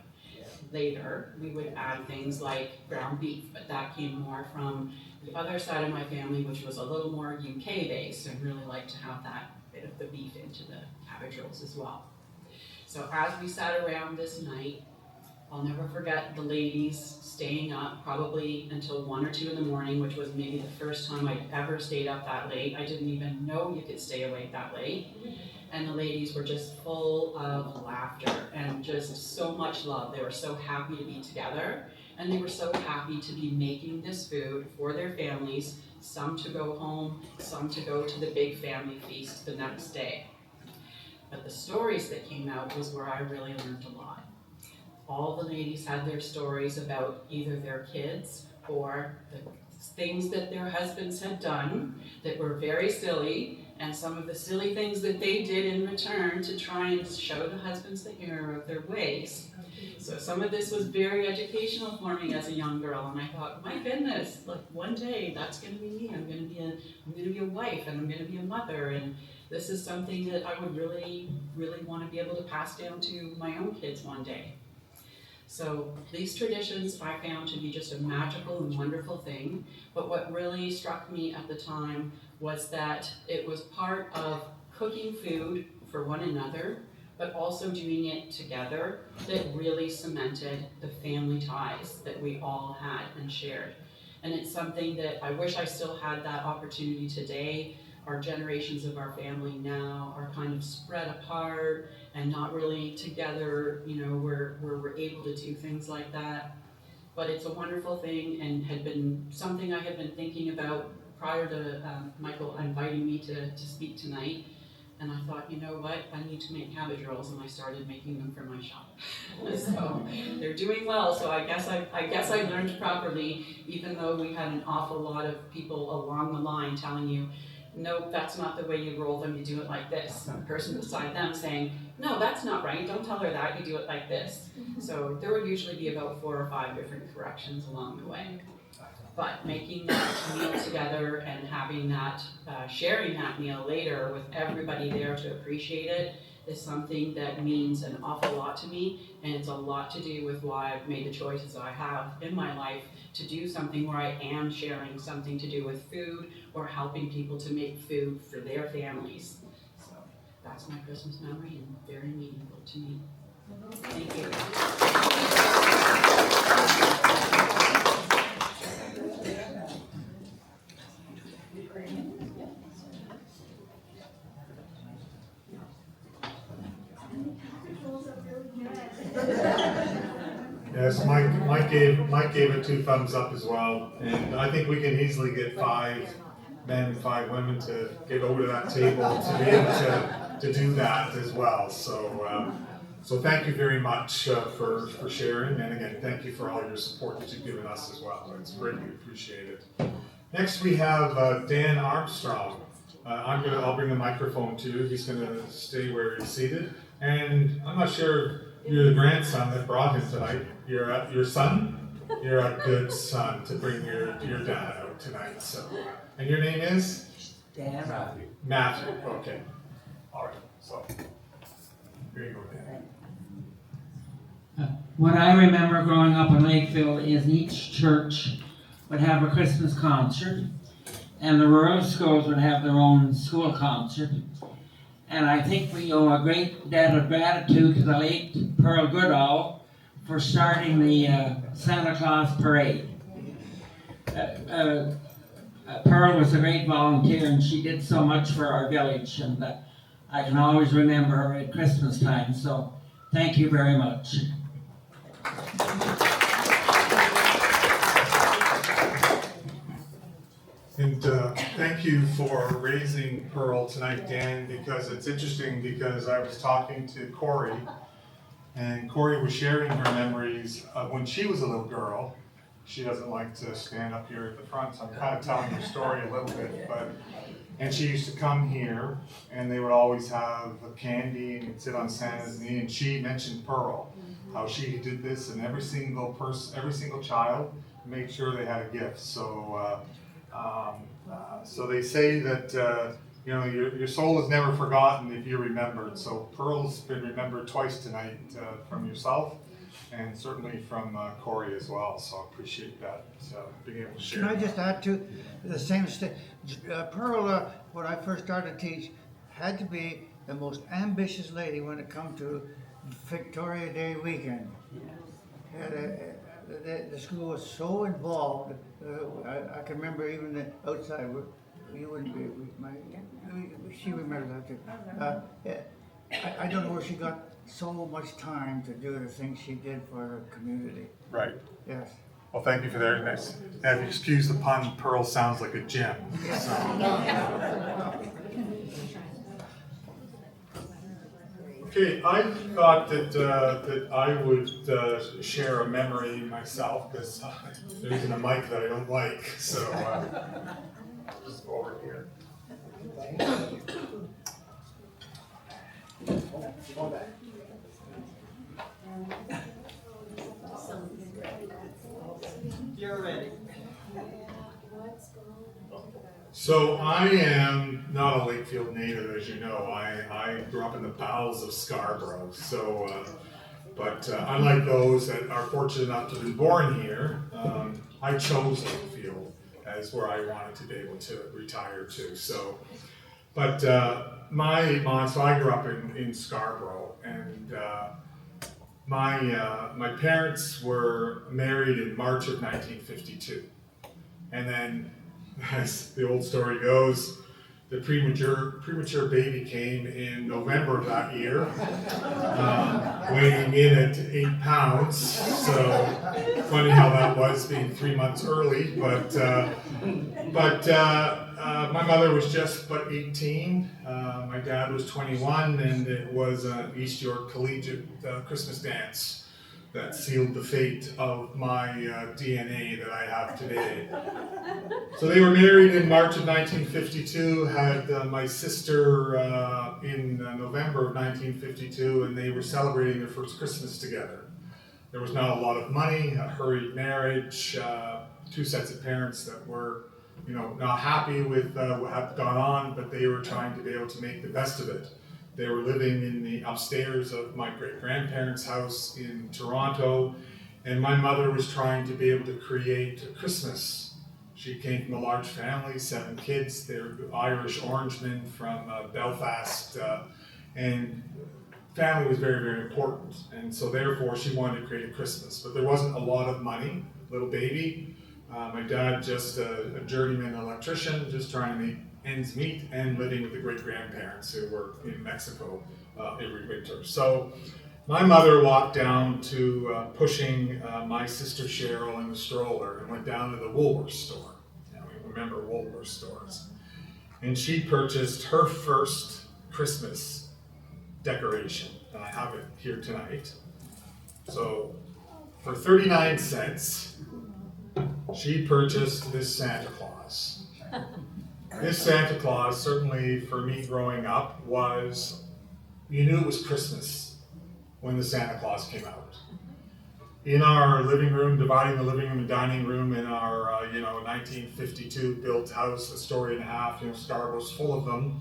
Later, we would add things like ground beef, but that came more from the other side of my family, which was a little more UK based and really liked to have that bit of the beef into the cabbage rolls as well. So as we sat around this night, I'll never forget the ladies staying up probably until 1 or 2 in the morning, which was maybe the first time I'd ever stayed up that late. I didn't even know you could stay awake that late. And the ladies were just full of laughter and just so much love. They were so happy to be together, and they were so happy to be making this food for their families, some to go home, some to go to the big family feast the next day. But the stories that came out was where I really learned a lot. All the ladies had their stories about either their kids or the things that their husbands had done that were very silly, and some of the silly things that they did in return to try and show the husbands the error of their ways. So some of this was very educational for me as a young girl, and I thought, my goodness, like one day that's going to be me. I'm going to be a wife, and I'm going to be a mother, and this is something that I would really, really want to be able to pass down to my own kids one day. So these traditions I found to be just a magical and wonderful thing, but what really struck me at the time was that it was part of cooking food for one another, but also doing it together that really cemented the family ties that we all had and shared. And it's something that I wish I still had that opportunity today. Our generations of our family now are kind of spread apart and not really together, where we're able to do things like that. But it's a wonderful thing and had been something I had been thinking about prior to Michael inviting me to speak tonight. And I thought, you know what, I need to make cabbage rolls, and I started making them for my shop. So they're doing well, so I guess I learned properly, even though we had an awful lot of people along the line telling you, no, that's not the way you roll them, you do it like this. And the person beside them saying, no, that's not right, don't tell her that, you do it like this. So there would usually be about 4 or 5 different corrections along the way. But making that meal together and having that, sharing that meal later with everybody there to appreciate it is something that means an awful lot to me, and it's a lot to do with why I've made the choices I have in my life to do something where I am sharing something to do with food or helping people to make food for their families. So that's my Christmas memory and very meaningful to me. Thank you. Yes, Mike gave it 2 thumbs up as well, and I think we can easily get 5 men, 5 women to get over to that table to be able to do that as well. So thank you very much for sharing, and again, thank you for all your support that you've given us as well. It's greatly appreciated. Next we have Dan Armstrong. I'll bring the microphone to you. He's going to stay where he's seated, and I'm not sure you're the grandson that brought him tonight. You're your son. You're a good son to bring your dad out tonight. So, and your name is Dan. Matthew. Okay. All right. So here you go, Dan. What I remember growing up in Lakefield is each church would have a Christmas concert, and the rural schools would have their own school concert. And I think we owe a great debt of gratitude to the late Pearl Goodall for starting the Santa Claus parade. Pearl was a great volunteer, and she did so much for our village, and I can always remember her at Christmas time. So thank you very much. And thank you for raising Pearl tonight, Dan, because it's interesting because I was talking to Corey, and Corey was sharing her memories of when she was a little girl. She doesn't like to stand up here at the front, so I'm kind of telling her story a little bit, and she used to come here, and they would always have candy and sit on Santa's knee, and she mentioned Pearl, how she did this, and every single child made sure they had a gift. So they say that your soul is never forgotten if you're remembered. So Pearl's been remembered twice tonight from yourself, and certainly from Corey as well. So I appreciate that being able to share. Can I just add to the same Pearl, when I first started to teach, had to be the most ambitious lady when it come to Victoria Day weekend. The school was so involved. I can remember even the outside. You wouldn't be. She remembers that too. I don't know where she got so much time to do the things she did for the community. Right. Yes. Well, thank you for that. Nice. And if you excuse the pun, Pearl sounds like a gem. So. Okay, I thought that I would share a memory myself, because there isn't a mic that I don't like. So just go over here. You're ready. So I am not a Lakefield native, as you know. I grew up in the bowels of Scarborough. So, but unlike those that are fortunate enough to have been born here, I chose Lakefield as where I wanted to be able to retire to. So, but my mom, so I grew up in Scarborough, and my parents were married in March of 1952, and then, as the old story goes, the premature baby came in November of that year, weighing in at 8 pounds. So funny how that was, being 3 months early. But my mother was just but 18. My dad was 21, and it was an East York Collegiate Christmas dance that sealed the fate of my DNA that I have today. So they were married in March of 1952, had my sister in November of 1952, and they were celebrating their first Christmas together. There was not a lot of money, a hurried marriage, 2 sets of parents that were, not happy with what had gone on, but they were trying to be able to make the best of it. They were living in the upstairs of my great-grandparents' house in Toronto, and my mother was trying to be able to create a Christmas. She came from a large family, 7 kids. They're Irish Orangemen from Belfast, and family was very, very important. And so therefore she wanted to create a Christmas, but there wasn't a lot of money, little baby. My dad just a journeyman electrician, just trying to make ends meet and living with the great-grandparents who were in Mexico every winter. So my mother walked down to pushing my sister Cheryl in the stroller and went down to the Woolworth store. Now, we remember Woolworth stores. And she purchased her first Christmas decoration, and I have it here tonight. So for 39 cents, she purchased this Santa Claus. This Santa Claus, certainly for me growing up, was, you knew it was Christmas when the Santa Claus came out. In our living room, dividing the living room and dining room in our 1952 built house, a story and a half, Scarborough's full of them.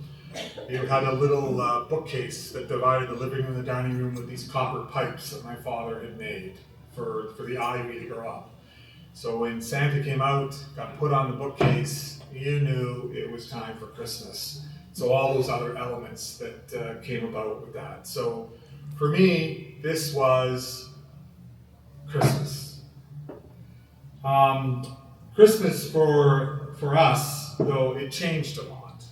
You had a little bookcase that divided the living room and the dining room with these copper pipes that my father had made for the ivy to grow up. So when Santa came out, got put on the bookcase, you knew it was time for Christmas. So all those other elements that came about with that. So for me, this was Christmas. Christmas for us, though, it changed a lot.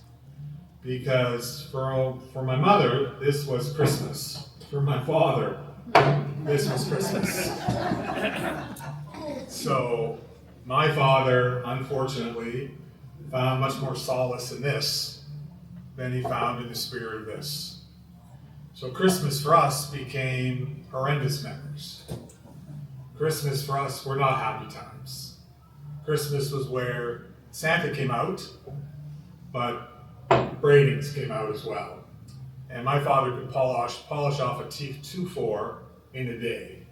Because for my mother, this was Christmas. For my father, this was Christmas. So my father, unfortunately, found much more solace in this than he found in the spirit of this. So Christmas for us became horrendous memories. Christmas for us were not happy times. Christmas was where Santa came out, but braidings came out as well. And my father could polish off a T24 in a day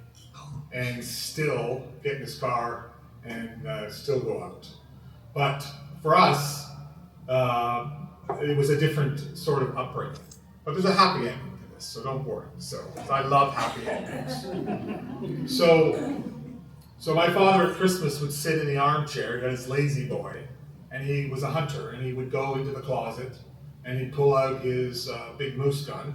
and still get in his car and still go out. But for us, it was a different sort of upbringing. But there's a happy ending to this, so don't worry. So I love happy endings. So my father at Christmas would sit in the armchair, he had his lazy boy, and he was a hunter, and he would go into the closet, and he'd pull out his big moose gun,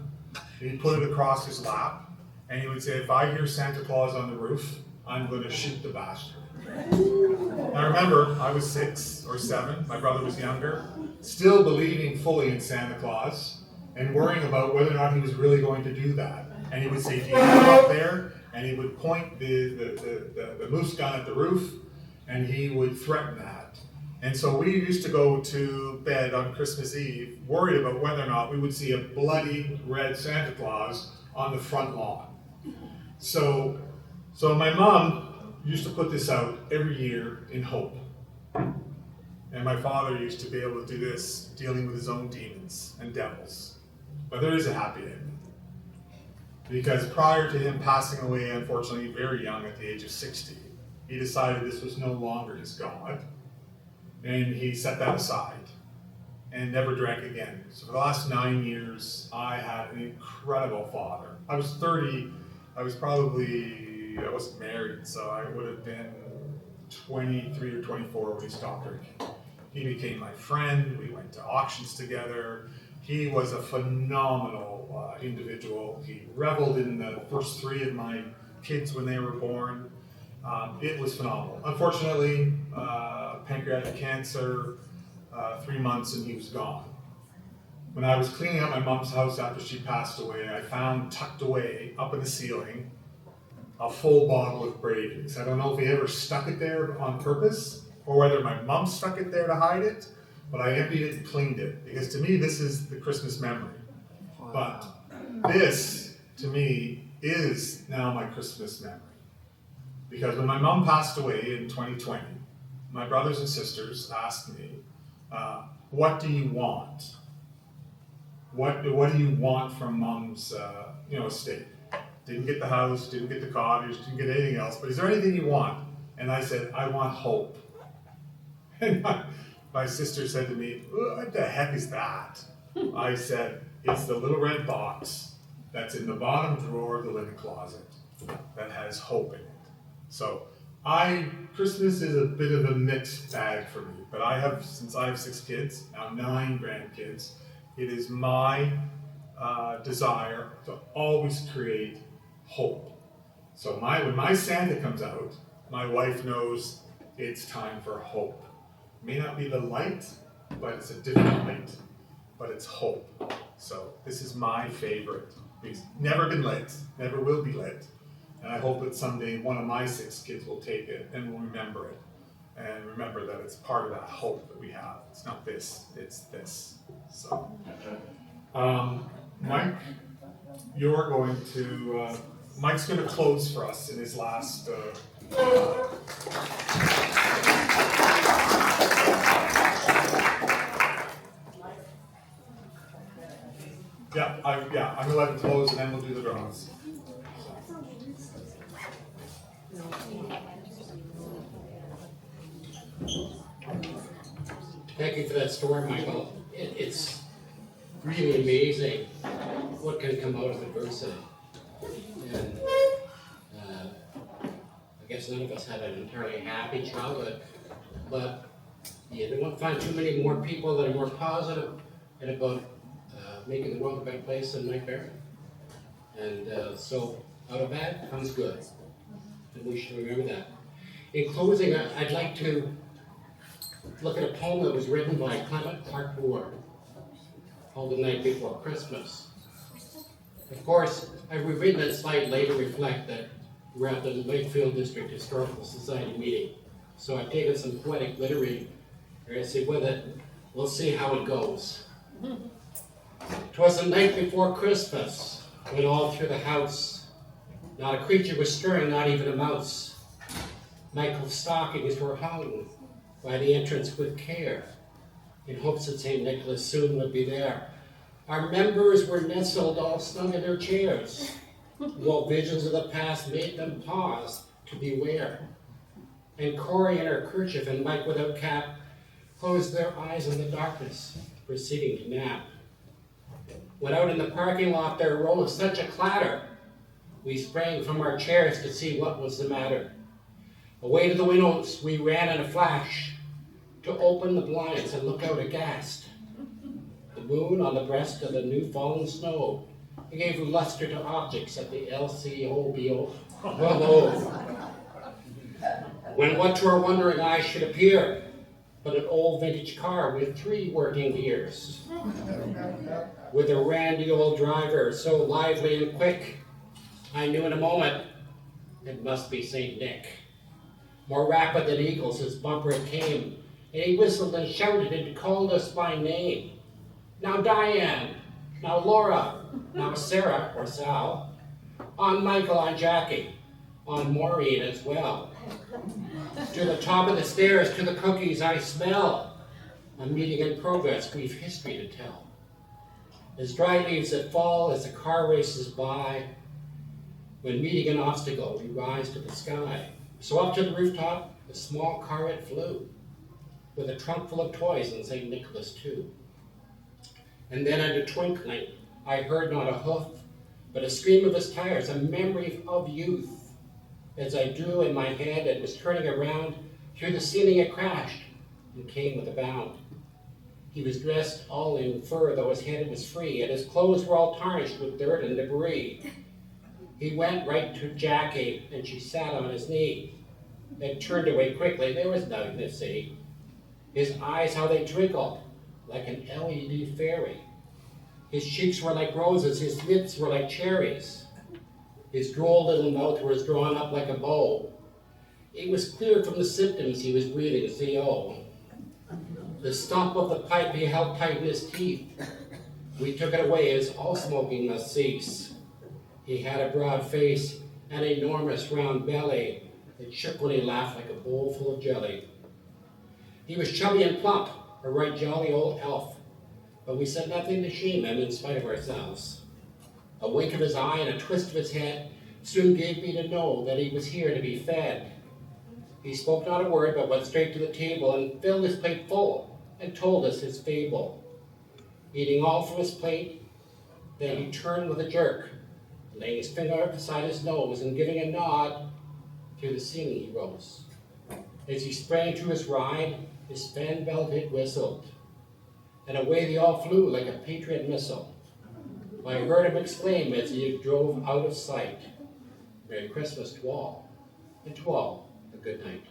he'd put it across his lap, and he would say, if I hear Santa Claus on the roof, I'm going to shoot the bastard. I remember I was 6 or 7, my brother was younger, still believing fully in Santa Claus and worrying about whether or not he was really going to do that. And he would say, do you go up there? And he would point the moose gun at the roof, and he would threaten that. And so we used to go to bed on Christmas Eve worried about whether or not we would see a bloody red Santa Claus on the front lawn. So my mom used to put this out every year in hope. And my father used to be able to do this, dealing with his own demons and devils. But there is a happy ending. Because prior to him passing away, unfortunately, very young at the age of 60, he decided this was no longer his God. And he set that aside and never drank again. So for the last 9 years, I had an incredible father. I was 30, I wasn't married, so I would have been 23 or 24 when he stopped drinking. He became my friend, we went to auctions together. He was a phenomenal individual. He reveled in the first 3 of my kids when they were born. It was phenomenal. Unfortunately, pancreatic cancer, 3 months and he was gone. When I was cleaning up my mom's house after she passed away, I found tucked away up in the ceiling a full bottle of braidings. I don't know if he ever stuck it there on purpose or whether my mom stuck it there to hide it, but I emptied it and cleaned it because to me this is the Christmas memory. But this, to me, is now my Christmas memory. Because when my mom passed away in 2020, my brothers and sisters asked me, what do you want? What do you want from mom's estate? Didn't get the house, didn't get the cottage, didn't get anything else, but is there anything you want? And I said, I want hope. And my sister said to me, what the heck is that? I said, It's the little red box that's in the bottom drawer of the linen closet that has hope in it. So Christmas is a bit of a mixed bag for me, but since I have 6 kids, now 9 grandkids, it is my desire to always create hope. So when my Santa comes out, my wife knows it's time for hope. It may not be the light, but it's a different light, but it's hope. So this is my favorite. It's never been lit, never will be lit. And I hope that someday one of my 6 kids will take it and will remember it. And remember that it's part of that hope that we have. It's not this, it's this. So, Mike, Mike's going to close for us in his last. I'm going to let him close and then we'll do the draws. Thank you for that story, Michael. It's really amazing what can come out of adversity. And I guess none of us had an entirely happy childhood, but you don't find too many more people that are more positive and about making the world a better place than Mike Barron. And so out of bad comes good, and we should remember that. In closing, I'd like to look at a poem that was written by Clement Clark Moore called The Night Before Christmas. Of course, I've rewritten that slide later to reflect that we're at the Lakefield District Historical Society meeting. So I've taken some poetic literary with it. We'll see how it goes. 'Twas the night before Christmas, when all through the house, not a creature was stirring, not even a mouse. Michael's stockings were hung by the entrance with care, in hopes that St. Nicholas soon would be there. Our members were nestled all snug in their chairs, while visions of the past made them pause to beware. And Corey in her kerchief and Mike without cap closed their eyes in the darkness, proceeding to nap. When out in the parking lot there arose such a clatter, we sprang from our chairs to see what was the matter. Away to the windows we ran in a flash, to open the blinds and look out aghast. The moon on the breast of the new fallen snow gave luster to objects at the LCOBO below. When what to our wondering eyes should appear but an old vintage car with 3 working gears, with a randy old driver so lively and quick, I knew in a moment it must be St. Nick. More rapid than eagles his bumper it came, and he whistled and shouted and called us by name. Now Diane, now Laura, now Sarah or Sal, on Michael, on Jackie, on Maureen as well. To the top of the stairs, to the cookies I smell. A meeting in progress, we've history to tell. As dry leaves that fall as the car races by, when meeting an obstacle, we rise to the sky. So up to the rooftop, the small car it flew, with a trunk full of toys and St. Nicholas too. And then under twinkling, I heard not a hoof, but a scream of his tires, a memory of youth. As I drew in my head and was turning around, through the ceiling it crashed and came with a bound. He was dressed all in fur, though his head was free, and his clothes were all tarnished with dirt and debris. He went right to Jackie, and she sat on his knee, and turned away quickly. There was nothing to see. His eyes, how they twinkled, like an LED fairy. His cheeks were like roses, his lips were like cherries. His droll little mouth was drawn up like a bow. It was clear from the symptoms he was breathing CO. The stump of the pipe he held tight in his teeth. We took it away as all smoking must cease. He had a broad face, an enormous round belly that shook when he laughed like a bowl full of jelly. He was chubby and plump, a right jolly old elf, but we said nothing to shame him in spite of ourselves. A wink of his eye and a twist of his head soon gave me to know that he was here to be fed. He spoke not a word, but went straight to the table and filled his plate full and told us his fable. Eating all from his plate, Then he turned with a jerk, laying his finger beside his nose and giving a nod. Through the ceiling he rose. As he sprang to his ride, his fan velvet whistled, and away they all flew like a Patriot missile. I heard him exclaim as he drove out of sight, "Merry Christmas to all, and to all a good night."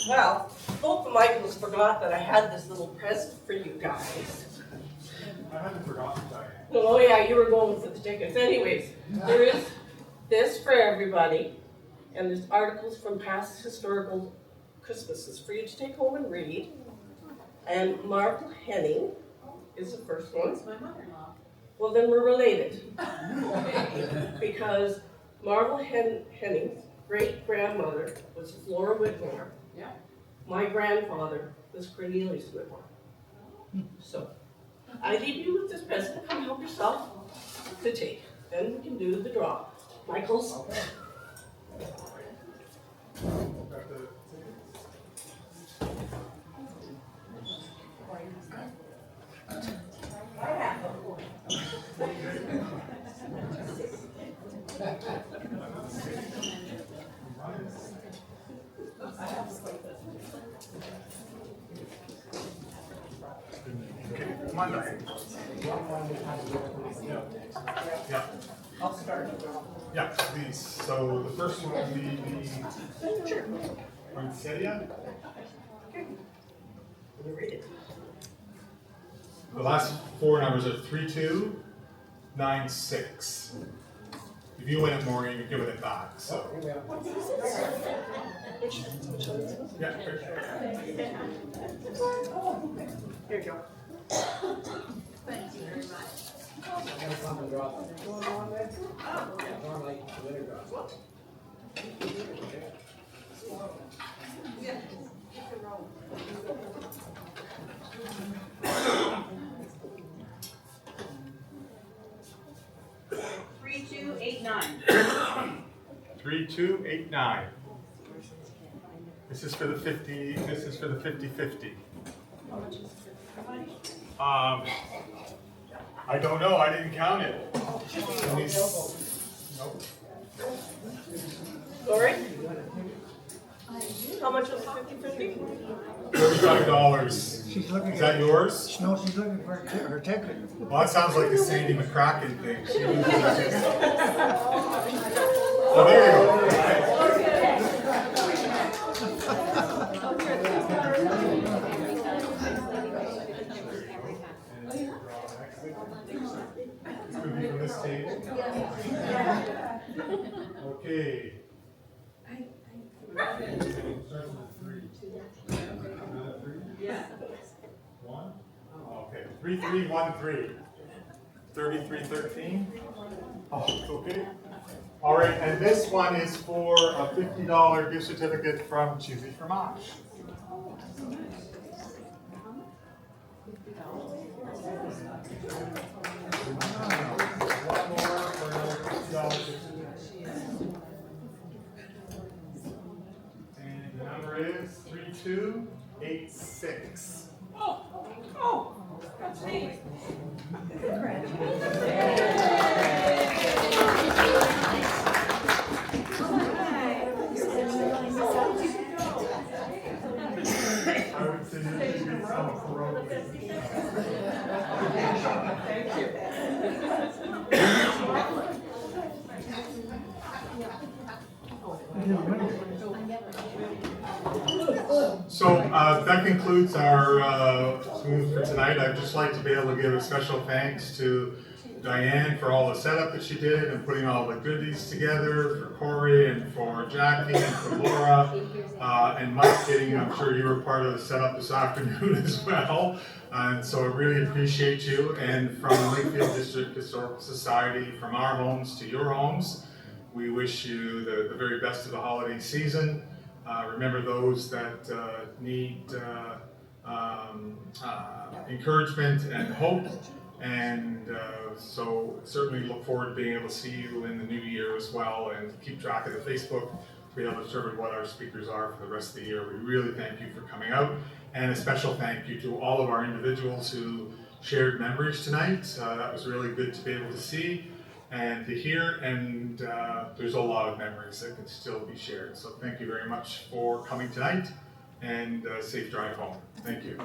Well, both of Michaels forgot that I had this little present for you guys. I hadn't forgotten that. Oh yeah, you were going for the tickets. Anyways, there is this for everybody, and there's articles from past historical Christmases for you to take home and read. And Marvel Henning is the first one. It's my mother-in-law. Well, then we're related. Because Marvel Henning's great-grandmother was Flora Whitmore. Yeah. My grandfather was Cornelius Whitmore. So, I leave you with this present. Come help yourself to take. Then we can do the draw. Michaels? Come on, Diane. Yeah. I'll start the draw. Yeah, please. So the first one will be the poinsettia. Let me read it. The last four numbers are 3296. If you win it, Maureen, you're giving it back. So Which one is this? yeah, great. Here you go. Thank you very much. I got a common draw. Normally, the winner draws. Three, 2, 8, 9. 3289. This is for the 50. This is for the 50-50. I don't know. I didn't count it. Nope. Lori? How much was 50-50? $35. She's looking Is that yours? No, she's looking for her ticket. Well, that sounds like the Sandy McCracken thing. She loses her ticket. Oh, there you go. This could be from this table. Okay. Starts with 3. Yeah. 1? Okay. 3313. 3313. Oh, it's okay. All right, and this one is for a $50 gift certificate from Cheesy Fromage. One more for another $50 gift certificate. And the number is 3286. That's me. I would say you should be some heroic. Thank you. So that concludes our smooth for tonight. I'd just like to be able to give a special thanks to Diane for all the setup that she did and putting all the goodies together, for Corey and for Jackie and for Laura and Mike getting, I'm sure you were part of the setup this afternoon as well. And so I really appreciate you. And from the Lakefield District Historical Society, from our homes to your homes, we wish you the very best of the holiday season. Remember those that need encouragement and hope, And so certainly look forward to being able to see you in the new year as well, and keep track of the Facebook. We have observed what our speakers are for the rest of the year. We really thank you for coming out, and a special thank you to all of our individuals who shared memories tonight. That was really good to be able to see and to hear, and there's a lot of memories that can still be shared. So thank you very much for coming tonight, and safe drive home. Thank you.